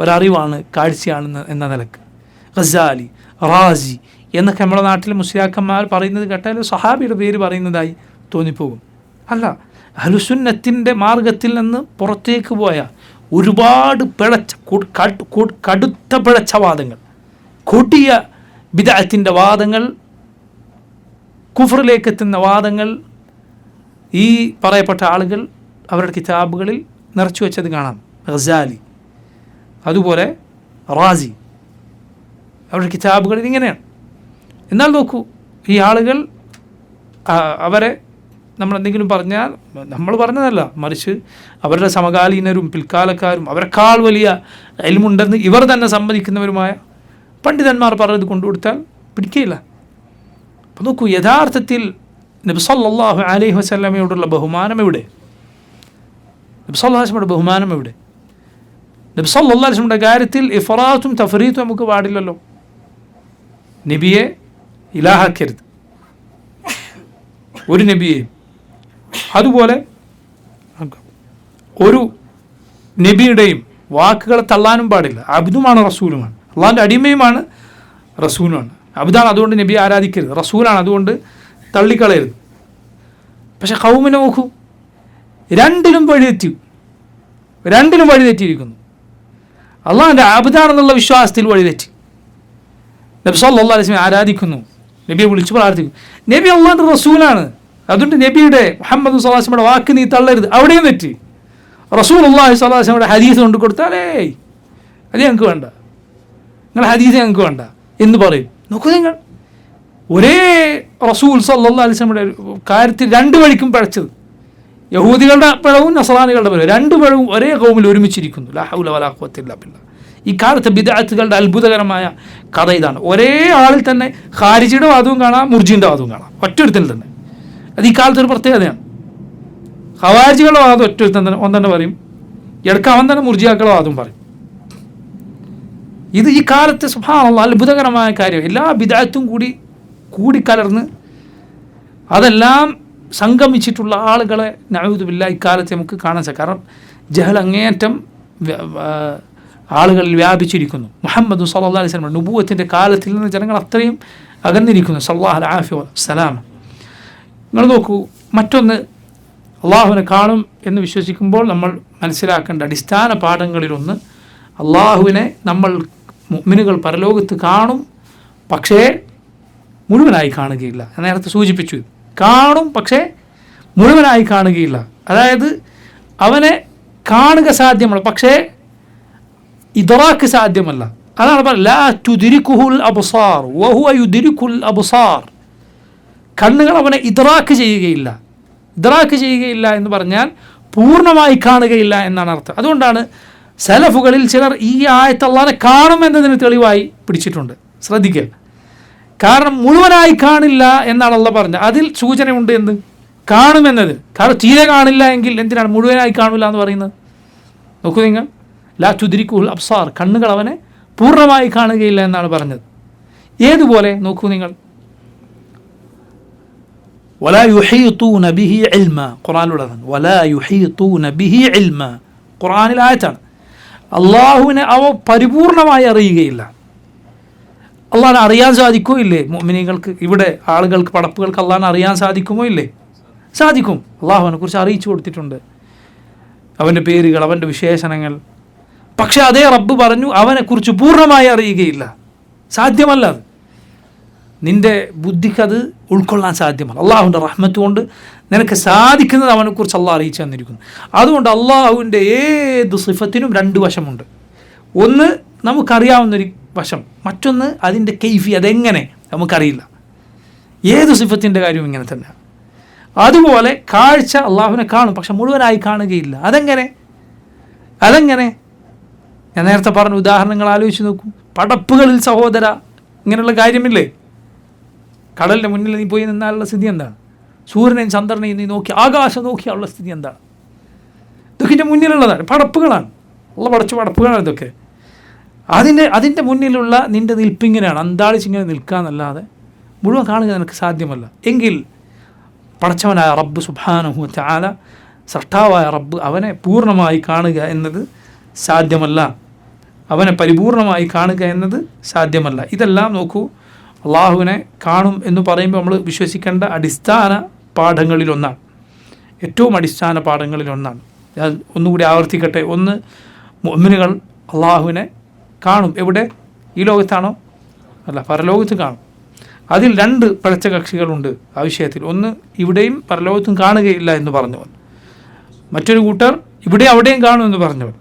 ഒരറിവാണ്, കാഴ്ചയാണെന്ന് എന്ന നിലക്ക്. ഗസാലി, റാസി എന്നൊക്കെ നമ്മുടെ നാട്ടിലെ മുസ്ലിയാക്കന്മാർ പറയുന്നത് കേട്ടാൽ സഹാബിയുടെ പേര് പറയുന്നതായി തോന്നിപ്പോകും. അല്ല, അഹ്ലുസുന്നത്തിൻ്റെ മാർഗത്തിൽ നിന്ന് പുറത്തേക്ക് പോയ ഒരുപാട് കടുത്ത പിഴച്ച വാദങ്ങൾ, കൊടിയ ബിദ്അത്തിൻ്റെ വാദങ്ങൾ, കുഫറിലേക്ക് എത്തുന്ന വാദങ്ങൾ ഈ പറയപ്പെട്ട ആളുകൾ അവരുടെ കിതാബുകളിൽ നിറച്ചു വെച്ചത് കാണാം. ഗസാലി, അതുപോലെ റാസി, അവരുടെ കിതാബുകളിൽ ഇങ്ങനെയാണ്. എന്നാൽ നോക്കൂ, ഈ ആളുകൾ അവരെ നമ്മളെന്തെങ്കിലും പറഞ്ഞാൽ നമ്മൾ പറഞ്ഞതല്ല, മറിച്ച് അവരുടെ സമകാലീനരും പിൽക്കാലക്കാരും അവരെക്കാൾ വലിയ ഇൽമുണ്ടെന്ന് ഇവർ തന്നെ സമ്മതിക്കുന്നവരുമായ പണ്ഡിതന്മാർ പറഞ്ഞത് കൊണ്ടുകൊടുത്താൽ പിടിക്കുകയില്ല. അപ്പോൾ നോക്കൂ, യഥാർത്ഥത്തിൽ നബി സല്ലല്ലാഹു അലൈഹി വസല്ലമയോടുള്ള ബഹുമാനം എവിടെ? നബി സല്ലല്ലാഹു അലൈഹി വസല്ലമയുടെ ബഹുമാനം എവിടെ? നബി സല്ലല്ലാഹു അലൈഹി വസല്ലമയുടെ കാര്യത്തിൽ ഇഫ്റാത്തും തഫ്രീത്തും നമുക്ക് പാടില്ലല്ലോ. നബിയെ ഇലാഹാക്കരുത്, ഒരു നബിയെയും. അതുപോലെ ഒരു നബിയുടെയും വാക്കുകളെ തള്ളാനും പാടില്ല. അബ്ദുമാണ് റസൂലുമാണ്, അള്ളാഹിൻ്റെ അടിമയുമാണ് റസൂലുമാണ്. അബ്ദാണ്, അതുകൊണ്ട് നബിയെ ആരാധിക്കരുത്. റസൂലാണ്, അതുകൊണ്ട് തള്ളിക്കളയരുത്. പക്ഷെ ഖൗമിനെ നോക്കൂ, രണ്ടിലും വഴിതെറ്റിയിരിക്കുന്നു. അള്ളാഹിൻ്റെ അബ്ദാണെന്നുള്ള വിശ്വാസത്തിൽ വഴിതെറ്റി. നബി സല്ലല്ലാഹു അലൈഹി വസല്ലം ആരാധിക്കുന്നു, നബിയെ വിളിച്ചു പ്രാർത്ഥിക്കുന്നു. നബി അള്ളാഹിൻ്റെ റസൂലാണ്, അതുകൊണ്ട് നബിയുടെ മുഹമ്മദ് സ്വല്ലല്ലാഹു അലൈഹി വസല്ലമയുടെ വാക്ക് നീ തള്ളരുത്. അവിടെയും തെറ്റി. റസൂലുള്ളാഹി സ്വല്ലല്ലാഹു അലൈഹി വസല്ലമയുടെ ഹദീസ് കൊണ്ട് കൊടുത്താലേ അത് ഞങ്ങൾക്ക് വേണ്ട, നിങ്ങൾ ഹദീസ് ഞങ്ങൾക്ക് വേണ്ട എന്ന് പറയും. നോക്കൂ, നിങ്ങൾ ഒരേ റസൂൽ സല്ലല്ലാഹു അലൈഹി വസല്ലമയുടെ കാര്യത്തിൽ രണ്ട് വഴിക്കും പിഴച്ചത്. യഹൂദികളുടെ പിഴവും നസറാനികളുടെ പിഴവും, രണ്ട് പിഴവും ഒരേ ഖൗമിൽ ഒരുമിച്ചിരിക്കുന്നു. ലാ ഹൗല വലാ ഖുവത ഇല്ലാ ബില്ലാഹ്. ഈ കാലത്തെ ബിദ്അത്തുകളുടെ അത്ഭുതകരമായ കഥ ഇതാണ്. ഒരേ ആളിൽ തന്നെ ഖാരിജിയുടെ വാദവും കാണാം, മുർജിൻ്റെ വാദവും കാണാം, ഒറ്റൊരുത്തിൽ തന്നെ. അത് ഈ കാലത്ത് ഒരു പ്രത്യേകതയാണ്. ഖവാരിജികളുടെ വാദം ഒറ്റൊരുത്തൻ തന്നെ ഒന്നെ പറയും, ഇടയ്ക്ക് അവൻ തന്നെ മുർജിയാക്കളുടെ വാദവും പറയും. ഇത് ഈ കാലത്തെ സുബ്ഹാനല്ലാഹ് അത്ഭുതകരമായ കാര്യം. എല്ലാ ബിദ്അത്തും കൂടിക്കലർന്ന് അതെല്ലാം സംഗമിച്ചിട്ടുള്ള ആളുകളെ നഊദു ബില്ലാഹ് ഇക്കാലത്ത് നമുക്ക് കാണാൻ സാധിക്കും. കാരണം ജഹൽ അങ്ങേയറ്റം ആളുകളിൽ വ്യാപിച്ചിരിക്കുന്നു. മുഹമ്മദ് സല്ലല്ലാഹു അലൈഹി വസല്ലം നുബുവത്തിൻ്റെ കാലത്തിൽ നിന്ന് ജനങ്ങൾ അത്രയും അകന്നിരിക്കുന്നു. സല്ലല്ലാഹു അലൈഹി വസല്ലം. നിങ്ങൾ നോക്കൂ, മറ്റൊന്ന്, അള്ളാഹുവിനെ കാണും എന്ന് വിശ്വസിക്കുമ്പോൾ നമ്മൾ മനസ്സിലാക്കേണ്ട അടിസ്ഥാന പാഠങ്ങളിലൊന്ന്, അള്ളാഹുവിനെ നമ്മൾ മുഅ്മിനുകൾ പരലോകത്ത് കാണും, പക്ഷേ മുഴുവനായി കാണുകയില്ല. നേരത്തെ സൂചിപ്പിച്ചു, കാണും പക്ഷേ മുഴുവനായി കാണുകയില്ല. അതായത് അവനെ കാണുക സാധ്യമല്ല, പക്ഷേ ഇദ്റാക്ക് സാധ്യമല്ല. അതാണ് പറയുന്നത് ലാ തുദ്രികുഹുൽ അബ്സാർ വഹുവ യുദ്രികുൽ അബ്സാർ. കണ്ണുകൾ അവനെ ഇദ്റാക്ക് ചെയ്യുകയില്ല. ഇദ്റാക്ക് ചെയ്യുകയില്ല എന്ന് പറഞ്ഞാൽ പൂർണ്ണമായി കാണുകയില്ല എന്നാണ് അർത്ഥം. അതുകൊണ്ടാണ് സലഫുകളിൽ ചിലർ ഈ ആയത്ത് അല്ലാഹുവിനെ കാണുമെന്നതിന് തെളിവായി പിടിച്ചിട്ടുണ്ട്. ശ്രദ്ധിക്കുക, കാരണം മുഴുവനായി കാണില്ല എന്നാണ് അല്ലാഹു പറഞ്ഞത്. അതിൽ സൂചനയുണ്ട് എന്ന് കാണുമെന്നത്. കാരണം തീരെ കാണില്ല എങ്കിൽ എന്തിനാണ് മുഴുവനായി കാണില്ല എന്ന് പറയുന്നത്? നോക്കൂ നിങ്ങൾ, ലാ തുദ്രികുൽ അബ്സാർ, കണ്ണുകൾ അവനെ പൂർണ്ണമായി കാണുകയില്ല എന്നാണ് പറഞ്ഞത്. ഏതുപോലെ നോക്കൂ നിങ്ങൾ, വലാ യുഹീതൂന ബിഹി ഇൽമ, ഖുർആനിലുള്ളതാണ്. വലാ യുഹീതൂന ബിഹി ഇൽമ, ഖുർആനിൽ ആയത്താണ്. അള്ളാഹുവിനെ അവ പരിപൂർണമായി അറിയുകയില്ല. അള്ളാഹിനെ അറിയാൻ സാധിക്കുമോ ഇല്ലേ? മുഅ്മിനീങ്ങൾക്ക്, ഇവിടെ ആളുകൾക്ക്, പടപ്പുകൾക്ക് അള്ളാഹിനെ അറിയാൻ സാധിക്കുമോ ഇല്ലേ? സാധിക്കും. അള്ളാഹുവിനെ കുറിച്ച് അറിയിച്ചു കൊടുത്തിട്ടുണ്ട്, അവൻ്റെ പേരുകൾ, അവൻ്റെ വിശേഷണങ്ങൾ. പക്ഷെ അതേ റബ്ബ് പറഞ്ഞു അവനെക്കുറിച്ച് പൂർണ്ണമായി അറിയുകയില്ല. സാധ്യമല്ല. അത് നിൻ്റെ ബുദ്ധിക്കത് ഉൾക്കൊള്ളാൻ സാധ്യമല്ല. അള്ളാഹുവിൻ്റെ റഹ്മത്ത് കൊണ്ട് നിനക്ക് സാധിക്കുന്നത് അവനെക്കുറിച്ച് അള്ളാഹ് അറിയിച്ചു തന്നിരിക്കുന്നു. അതുകൊണ്ട് അള്ളാഹുവിൻ്റെ ഏത് സിഫത്തിനും രണ്ട് വശമുണ്ട്. ഒന്ന് നമുക്കറിയാവുന്നൊരു വശം, മറ്റൊന്ന് അതിൻ്റെ കൈഫി, അതെങ്ങനെ നമുക്കറിയില്ല. ഏത് സിഫത്തിൻ്റെ കാര്യവും ഇങ്ങനെ തന്നെ. അതുപോലെ കാഴ്ച, അള്ളാഹുവിനെ കാണും, പക്ഷെ മുഴുവനായി കാണുകയില്ല. അതെങ്ങനെ? ഞാൻ നേരത്തെ പറഞ്ഞ ഉദാഹരണങ്ങൾ ആലോചിച്ച് നോക്കൂ. പടപ്പുകളിൽ സഹോദര ഇങ്ങനെയുള്ള കാര്യമില്ലേ? കടലിൻ്റെ മുന്നിൽ നീ പോയി നിന്നാലുള്ള സ്ഥിതി എന്താണ്? സൂര്യനെയും ചന്ദ്രനെയും നീ നോക്കി, ആകാശം നോക്കിയുള്ള സ്ഥിതി എന്താണ്? ഇതൊക്കെ മുന്നിലുള്ളതാണ്, പടപ്പുകളാണ്. ഉള്ള പടച്ച പടപ്പുകളാണ് ഇതൊക്കെ. അതിൻ്റെ മുന്നിലുള്ള നിൻ്റെ നിൽപ്പിങ്ങനെയാണ്, അന്താളിച്ചിങ്ങനെ നിൽക്കാന്നല്ലാതെ മുഴുവൻ കാണുക നിനക്ക് സാധ്യമല്ല. എങ്കിൽ പടച്ചവനായ റബ്ബ് സുബ്ഹാനഹു വ തആല, സൃഷ്ടാവായ റബ്ബ്, അവനെ പൂർണ്ണമായി കാണുക എന്നത് സാധ്യമല്ല. അവനെ പരിപൂർണമായി കാണുക എന്നത് സാധ്യമല്ല. ഇതെല്ലാം നോക്കൂ, അള്ളാഹുവിനെ കാണും എന്ന് പറയുമ്പോൾ നമ്മൾ വിശ്വസിക്കേണ്ട അടിസ്ഥാന പാഠങ്ങളിലൊന്നാണ്, ഏറ്റവും അടിസ്ഥാന പാഠങ്ങളിലൊന്നാണ്. ഞാൻ ഒന്നുകൂടി ആവർത്തിക്കട്ടെ. ഒന്ന്, മുഅ്മിനുകൾ അള്ളാഹുവിനെ കാണും. എവിടെ? ഈ ലോകത്താണോ? അല്ല, പരലോകത്ത് കാണും. അതിൽ രണ്ട് പഴച്ച കക്ഷികളുണ്ട് ആ വിഷയത്തിൽ. ഒന്ന്, ഇവിടെയും പരലോകത്തും കാണുകയില്ല എന്ന് പറഞ്ഞവൻ. മറ്റൊരു കൂട്ടർ ഇവിടെ അവിടെയും കാണും എന്ന് പറഞ്ഞവൻ.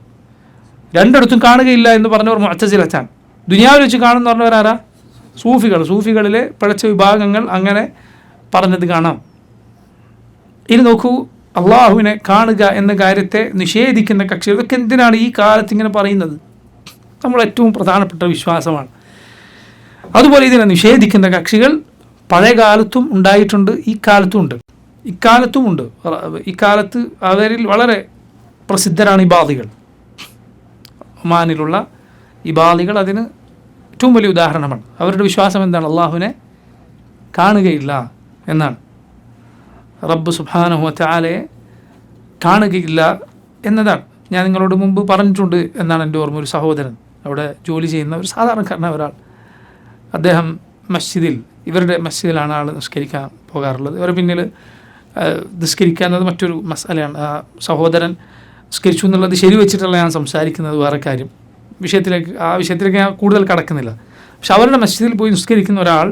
രണ്ടിടത്തും കാണുകയില്ല എന്ന് പറഞ്ഞവർ മുഅ്തസിലത്താണ്. ദുനിയാവിൽ വെച്ച് കാണുമെന്ന് പറഞ്ഞവരാരാ? സൂഫികളിലെ പിഴച്ച വിഭാഗങ്ങൾ അങ്ങനെ പറഞ്ഞത് കാണാം. ഇനി നോക്കൂ, അള്ളാഹുവിനെ കാണുക എന്ന കാര്യത്തെ നിഷേധിക്കുന്ന കക്ഷികൾ, ഇതൊക്കെ എന്തിനാണ് ഈ കാലത്ത് ഇങ്ങനെ പറയുന്നത്? നമ്മുടെ ഏറ്റവും പ്രധാനപ്പെട്ട വിശ്വാസമാണ്. അതുപോലെ ഇതിനെ നിഷേധിക്കുന്ന കക്ഷികൾ പഴയ കാലത്തും ഉണ്ടായിട്ടുണ്ട്, ഇക്കാലത്തും ഉണ്ട്. ഇക്കാലത്ത് അവരിൽ വളരെ പ്രസിദ്ധരാണ് ഇബാദികൾ. ഒമാനിലുള്ള ഇബാദികൾ അതിന് ഏറ്റവും വലിയ ഉദാഹരണമാണ്. അവരുടെ വിശ്വാസം എന്താണ്? അള്ളാഹുവിനെ കാണുകയില്ല എന്നാണ്. റബ്ബ് സുബ്ഹാനഹു വ തആലയെ കാണുകയില്ല എന്നതാണ്. ഞാൻ നിങ്ങളോട് മുമ്പ് പറഞ്ഞിട്ടുണ്ട് എന്നാണ് എൻ്റെ ഓർമ്മ. ഒരു സഹോദരൻ, അവിടെ ജോലി ചെയ്യുന്ന ഒരു സാധാരണക്കാരനായ ഒരാൾ, അദ്ദേഹം ഇവരുടെ മസ്ജിദിലാണ് ആൾ നിസ്കരിക്കാൻ പോകാറുള്ളത്. ഇവരുടെ പിന്നിൽ നിസ്കരിക്കുക എന്നത് മറ്റൊരു മസാലയാണ്. ആ സഹോദരൻ നിസ്കരിച്ചു എന്നുള്ളത് ശരി വെച്ചിട്ടുള്ള ഞാൻ സംസാരിക്കുന്നത് വേറെ കാര്യം. ആ വിഷയത്തിലേക്ക് ഞാൻ കൂടുതൽ കടക്കുന്നില്ല. പക്ഷെ അവരുടെ മസ്ജിദിൽ പോയി നിസ്കരിക്കുന്ന ഒരാൾ,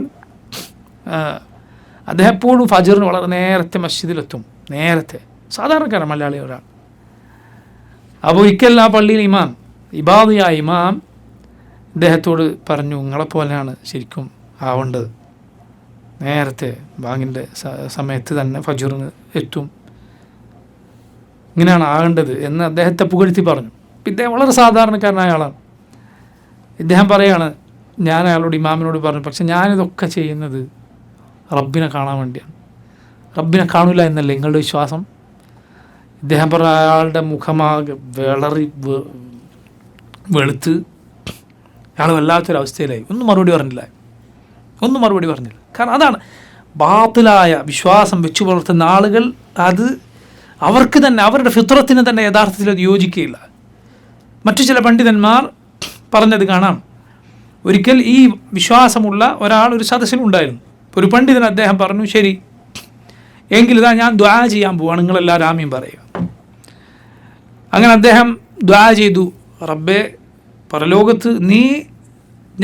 അദ്ദേഹം എപ്പോഴും ഫജറിന് വളരെ നേരത്തെ മസ്ജിദിലെത്തും. സാധാരണക്കാരൻ മലയാളി ഒരാൾ. അപ്പോൾ ഒരിക്കൽ ആ പള്ളിയിൽ ഇബാദിയായ ഇമാം ഇദ്ദേഹത്തോട് പറഞ്ഞു, നിങ്ങളെപ്പോലെയാണ് ശരിക്കും ആവേണ്ടത്, നേരത്തെ ബാങ്കിൻ്റെ സമയത്ത് തന്നെ ഫജറിന് എത്തും, ഇങ്ങനെയാണ് ആകേണ്ടത് എന്ന് അദ്ദേഹത്തെ പുകഴ്ത്തി പറഞ്ഞു. ഇദ്ദേഹം വളരെ സാധാരണക്കാരനായ ആളാണ്. ഇദ്ദേഹം പറയാണ്, ഞാൻ അയാളോട്, ഇമാമിനോട് പറഞ്ഞു, പക്ഷെ ഞാനിതൊക്കെ ചെയ്യുന്നത് റബ്ബിനെ കാണാൻ വേണ്ടിയാണ്. റബ്ബിനെ കാണില്ല എന്നല്ലേ നിങ്ങളുടെ വിശ്വാസം? ഇദ്ദേഹം പറഞ്ഞ അയാളുടെ മുഖമാകെ വെളുത്ത് അയാൾ വല്ലാത്തൊരവസ്ഥയിലായി. ഒന്നും മറുപടി പറഞ്ഞില്ല. കാരണം അതാണ് ബാത്തിലായ വിശ്വാസം വെച്ചു പുലർത്തുന്ന ആളുകൾ. അത് അവർക്ക് തന്നെ, അവരുടെ ഫിത്രത്തിന് തന്നെ യഥാർത്ഥത്തിൽ അത് യോജിക്കുകയില്ല. മറ്റു ചില പണ്ഡിതന്മാർ പറഞ്ഞത് കാണാം. ഒരിക്കൽ ഈ വിശ്വാസമുള്ള ഒരാൾ ഒരു സദസ്സിലുണ്ടായിരുന്നു. ഒരു പണ്ഡിതൻ, അദ്ദേഹം പറഞ്ഞു, ശരി എങ്കിലിതാ ഞാൻ ദുആ ചെയ്യാൻ പോവാണ്, നിങ്ങളെല്ലാവരും ആമീൻ പറയുക. അങ്ങനെ അദ്ദേഹം ദുആ ചെയ്തു, റബ്ബേ പരലോകത്ത് നീ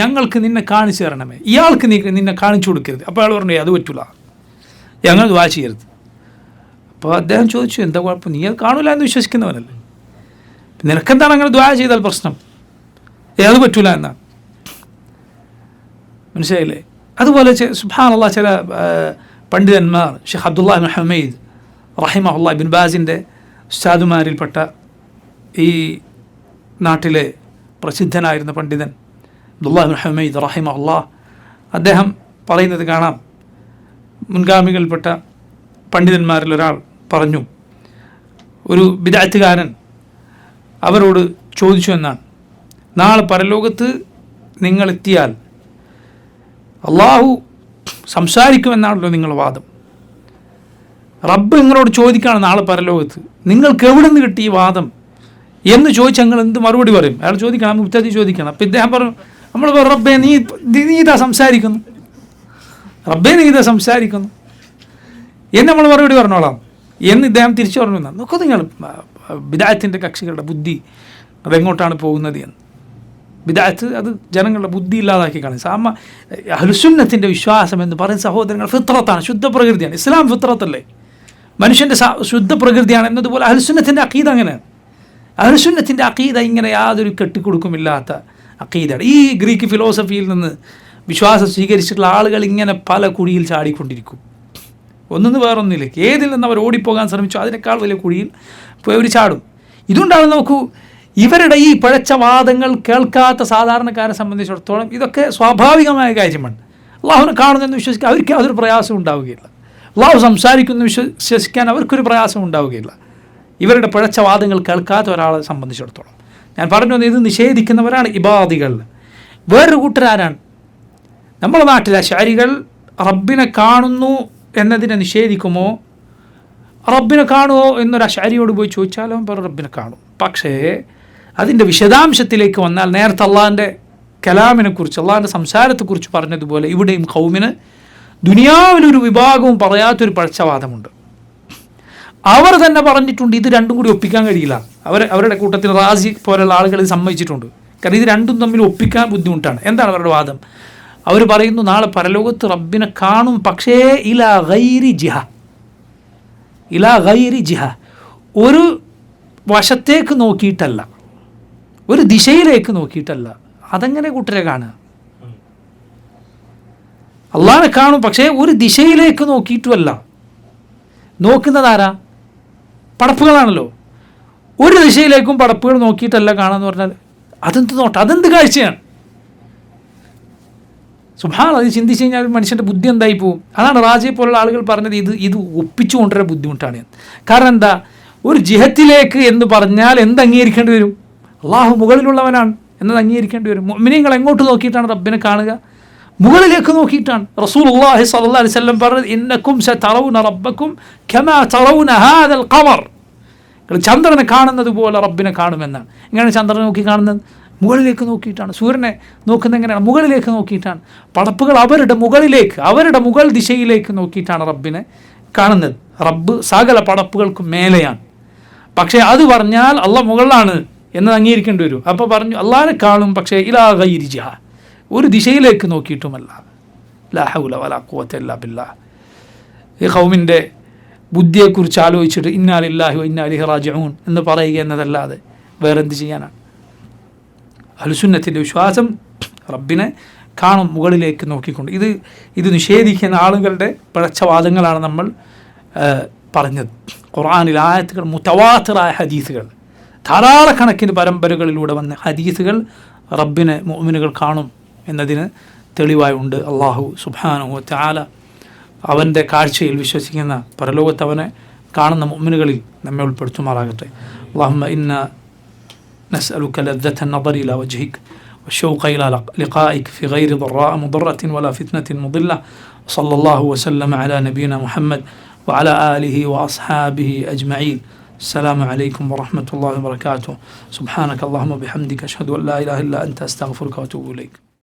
ഞങ്ങൾക്ക് നിന്നെ കാണിച്ചു തരണമേ, ഇയാൾക്ക് നീ നിന്നെ കാണിച്ചു കൊടുക്കരുത്. അപ്പോൾ അയാൾ പറഞ്ഞു, അത് പറ്റില്ല, ഞങ്ങൾ ദുആ ചെയ്യരുത്. അപ്പോൾ അദ്ദേഹം ചോദിച്ചു, എന്താ കുഴപ്പം, നീ അത് കാണില്ല എന്ന് വിശ്വസിക്കുന്നവനല്ലേ, നിനക്കെന്താണ് അങ്ങനെ ദുആ ചെയ്താൽ പ്രശ്നം, അത് പറ്റൂല എന്നാണ്. മനസ്സിലായില്ലേ? അതുപോലെ സുബ്ഹാനല്ലാഹ് ചില പണ്ഡിതന്മാർ, ഷെയ്ഖ് അബ്ദുല്ലാഹ് ഇബ്നു ഹമീദ് റഹിമഹുല്ലാഹ്, ഇബ്നു ബാസിൻ്റെ ഉസ്താദുമാരിൽപ്പെട്ട ഈ നാട്ടിലെ പ്രസിദ്ധനായിരുന്ന പണ്ഡിതൻ അബ്ദുല്ലാഹ് ഇബ്നു ഹമീദ് റഹിമഹുല്ലാഹ്, അദ്ദേഹം പറയുന്നത് കാണാം, മുൻഗാമികൾപ്പെട്ട പണ്ഡിതന്മാരിൽ ഒരാൾ പറഞ്ഞു, ഒരു ബിദ്അത്തുകാരൻ അവരോട് ചോദിച്ചു എന്നാണ്, നാളെ പരലോകത്ത് നിങ്ങളെത്തിയാൽ അള്ളാഹു സംസാരിക്കുമെന്നാണല്ലോ നിങ്ങളുടെ വാദം, റബ്ബ് നിങ്ങളോട് ചോദിക്കുകയാണ് നാളെ പരലോകത്ത്, നിങ്ങൾക്ക് എവിടെ നിന്ന് കിട്ടി ഈ വാദം എന്ന് ചോദിച്ചാൽ നിങ്ങൾ എന്ത് മറുപടി പറയും? അയാൾ ചോദിക്കണം, മുബ്തദി ചോദിക്കണം. അപ്പം ഇദ്ദേഹം പറഞ്ഞു, നമ്മൾ റബ്ബേ നീ ഇതാ സംസാരിക്കുന്നു, റബ്ബേ നീ ഇതാ സംസാരിക്കുന്നു എന്ന് നമ്മൾ മറുപടി പറഞ്ഞോളാം എന്ന് ഇദ്ദേഹം തിരിച്ചു പറഞ്ഞു. നോക്കൂ നിങ്ങൾ ബിദ്അത്തിന്റെ കക്ഷികളുടെ ബുദ്ധി അതെങ്ങോട്ടാണ് പോകുന്നത് എന്ന്. ബിദ്അത്ത് അത് ജനങ്ങളുടെ ബുദ്ധി ഇല്ലാതാക്കി കളയും. അഹ്ലുസുന്നത്തിൻ്റെ വിശ്വാസം എന്ന് പറയുന്ന സഹോദരങ്ങൾ ഫിത്രത്താണ്, ശുദ്ധ പ്രകൃതിയാണ്. ഇസ്ലാം ഫിത്രത്തല്ലേ, മനുഷ്യൻ്റെ ശുദ്ധ പ്രകൃതിയാണ് എന്നതുപോലെ അഹ്ലുസുന്നത്തിൻ്റെ അഖീദ അങ്ങനെയാണ്. അഹ്ലുസുന്നത്തിൻ്റെ അഖീദ ഇങ്ങനെ യാതൊരു കെട്ടിക്കൊടുക്കുമില്ലാത്ത അഖീദയാണ്. ഈ ഗ്രീക്ക് ഫിലോസഫിയിൽ നിന്ന് വിശ്വാസം സ്വീകരിച്ചിട്ടുള്ള ആളുകൾ ഇങ്ങനെ പല കുഴിയിൽ ചാടിക്കൊണ്ടിരിക്കും, ഒന്നിന്ന് വേറൊന്നിലേക്ക്. ഏതിൽ നിന്ന് അവർ ഓടിപ്പോകാൻ ശ്രമിച്ചു അതിനേക്കാൾ വലിയ കുഴിയിൽ പോയി അവർ ചാടും. ഇതുകൊണ്ടാണ് നോക്കൂ, ഇവരുടെ ഈ പിഴച്ച വാദങ്ങൾ കേൾക്കാത്ത സാധാരണക്കാരെ സംബന്ധിച്ചിടത്തോളം ഇതൊക്കെ സ്വാഭാവികമായ കാര്യമാണ്. അള്ളാഹുവിനെ കാണുന്നെന്ന് വിശ്വസിക്കാൻ അവർക്ക് യാതൊരു പ്രയാസം ഉണ്ടാവുകയില്ല, അള്ളാഹു സംസാരിക്കുന്നു വിശ്വസിക്കാൻ അവർക്കൊരു പ്രയാസം ഉണ്ടാവുകയില്ല, ഇവരുടെ പിഴച്ച വാദങ്ങൾ കേൾക്കാത്ത ഒരാളെ സംബന്ധിച്ചിടത്തോളം. ഞാൻ പറഞ്ഞു വന്നത്, ഇത് നിഷേധിക്കുന്നവരാണ് ഇബാദികൾ. വേറൊരു കൂട്ടരാരാണ്? നമ്മുടെ നാട്ടിലെ അശ്അരികൾ റബ്ബിനെ കാണുന്നു എന്നതിനെ നിഷേധിക്കുമോ? റബ്ബിനെ കാണുമോ എന്നൊരു അശ്അരിയോട് പോയി ചോദിച്ചാലും അവൻ പറയും റബ്ബിനെ കാണും. പക്ഷേ അതിൻ്റെ വിശദാംശത്തിലേക്ക് വന്നാൽ നേരത്തെ അള്ളാഹിൻ്റെ കലാമിനെക്കുറിച്ച്, അള്ളാഹിൻ്റെ സംസാരത്തെക്കുറിച്ച് പറഞ്ഞതുപോലെ ഇവിടെയും ഖൗമിന് ദുനിയാവിലൊരു വിഭാഗവും പറയാത്തൊരു പഴച്ചവാദമുണ്ട്. അവർ തന്നെ പറഞ്ഞിട്ടുണ്ട് ഇത് രണ്ടും കൂടി ഒപ്പിക്കാൻ കഴിയില്ല. അവരുടെ കൂട്ടത്തിൽ റാസി പോലുള്ള ആളുകൾ ഇത് സമ്മതിച്ചിട്ടുണ്ട്. കാരണം ഇത് രണ്ടും തമ്മിൽ ഒപ്പിക്കാൻ ബുദ്ധിമുട്ടാണ്. എന്താണ് അവരുടെ വാദം? അവർ പറയുന്നു നാളെ പരലോകത്ത് റബ്ബിനെ കാണും, പക്ഷേ ഇലാ ഗൈരി ജിഹ, ഇലാ ഗൈരി ജിഹ, ഒരു വശത്തേക്ക് നോക്കിയിട്ടല്ല, ഒരു ദിശയിലേക്ക് നോക്കിയിട്ടല്ല. അതെങ്ങനെ കൂട്ടരെ കാണുക? അള്ളാഹനെ കാണും, പക്ഷേ ഒരു ദിശയിലേക്ക് നോക്കിയിട്ടുമല്ല. നോക്കുന്നതാരാ? പടപ്പുകളാണല്ലോ. ഒരു ദിശയിലേക്കും പടപ്പുകൾ നോക്കിയിട്ടല്ല കാണാന്ന് പറഞ്ഞാൽ അതെന്ത് നോട്ടം, അതെന്ത് കാഴ്ചയാണ്? സുബ്ഹാനല്ലാഹ്, അത് ചിന്തിച്ച് കഴിഞ്ഞാൽ മനുഷ്യൻ്റെ ബുദ്ധി എന്തായി പോവും. അതാണ് റാജിയെ പോലുള്ള ആളുകൾ പറഞ്ഞത് ഇത് ഒപ്പിച്ചു കൊണ്ടുവരാൻ ബുദ്ധിമുട്ടാണ്. കാരണം എന്താ, ഒരു ജിഹത്തിലേക്ക് എന്ന് പറഞ്ഞാൽ എന്ത് അംഗീകരിക്കേണ്ടി വരും? അള്ളാഹു മുകളിലുള്ളവനാണ് എന്നത് അംഗീകരിക്കേണ്ടി വരും. മുഅ്മിനീങ്ങൾ എങ്ങോട്ട് നോക്കിയിട്ടാണ് റബ്ബിനെ കാണുക? മുകളിലേക്ക് നോക്കിയിട്ടാണ്. റസൂലുള്ളാഹി സ്വല്ലല്ലാഹു അലൈഹി വസല്ലം പറഞ്ഞത്, ഇന്നക്കും സതറൗന റബ്ബക്കും കമാ തറൗന ഹാദൽ ഖമർ, നിങ്ങൾ ചന്ദ്രനെ കാണുന്നത് പോലെ റബ്ബിനെ കാണുമെന്നാണ്. എങ്ങനെയാണ് ചന്ദ്രനെ നോക്കി കാണുന്നത്? മുകളിലേക്ക് നോക്കിയിട്ടാണ്. സൂര്യനെ നോക്കുന്നത് എങ്ങനെയാണ്? മുകളിലേക്ക് നോക്കിയിട്ടാണ്. പടപ്പുകൾ അവരുടെ മുകളിലേക്ക്, അവരുടെ മുകൾ ദിശയിലേക്ക് നോക്കിയിട്ടാണ് റബ്ബിനെ കാണുന്നത്. റബ്ബ് സകല പടപ്പുകൾക്കും മേലെയാണ്. പക്ഷേ അത് പറഞ്ഞാൽ അള്ളാഹ് മുകളിലാണ് എന്നത് അംഗീകരിക്കേണ്ടി വരും. അപ്പോൾ പറഞ്ഞു അള്ളാഹിനെ കാണും, പക്ഷേ ഇലാ ഗൈരി ജിഹ, ഒരു ദിശയിലേക്ക് നോക്കിയിട്ടുമല്ല. ലാ ഹൗല വലാ ഖുവത ഇല്ലാ ബില്ലാഹ്. ഈ ഖൗമിൻ്റെ ബുദ്ധിയെക്കുറിച്ച് ആലോചിച്ചിട്ട് ഇന്നാ ലില്ലാഹി വ ഇന്നാ ഇലൈഹി റാജിഊൻ എന്ന് പറയുക എന്നതല്ലാതെ വേറെന്ത് ചെയ്യാനാണ്? അഹ്ലുസുന്നത്തിൻ്റെ വിശ്വാസം റബ്ബിനെ കാണും മുകളിലേക്ക് നോക്കിക്കൊണ്ട്. ഇത് നിഷേധിക്കുന്ന ആളുകളുടെ പിഴച്ചവാദങ്ങളാണ് നമ്മൾ പറഞ്ഞത്. ഖുർആനിൽ ആയത്തുകൾ, മുതവാത്തിറായ ഹദീസുകൾ, ധാരാളക്കണക്കിന് പരമ്പരകളിലൂടെ വന്ന ഹദീസുകൾ റബ്ബിനെ മുഅ്മിനുകൾ കാണും എന്നതിന് തെളിവായുണ്ട്. അല്ലാഹു സുബ്ഹാനഹു വ തആല അവൻ്റെ കാഴ്ചയിൽ വിശ്വസിക്കുന്ന പരലോകത്ത് അവനെ കാണുന്ന മുഅ്മിനുകളിൽ നമ്മെ ഉൾപ്പെടുത്തുമാറാകട്ടെ. അല്ലാഹുമ്മ ഇന്ന نسألك لذة النظر إلى وجهك والشوق إلى لقائك في غير ضراء مضرة ولا فتنة مضلة. صلى الله وسلم على نبينا محمد وعلى آله وأصحابه أجمعين. السلام عليكم ورحمة الله وبركاته. سبحانك اللهم وبحمدك أشهد أن لا إله إلا أنت أستغفرك وأتوب إليك.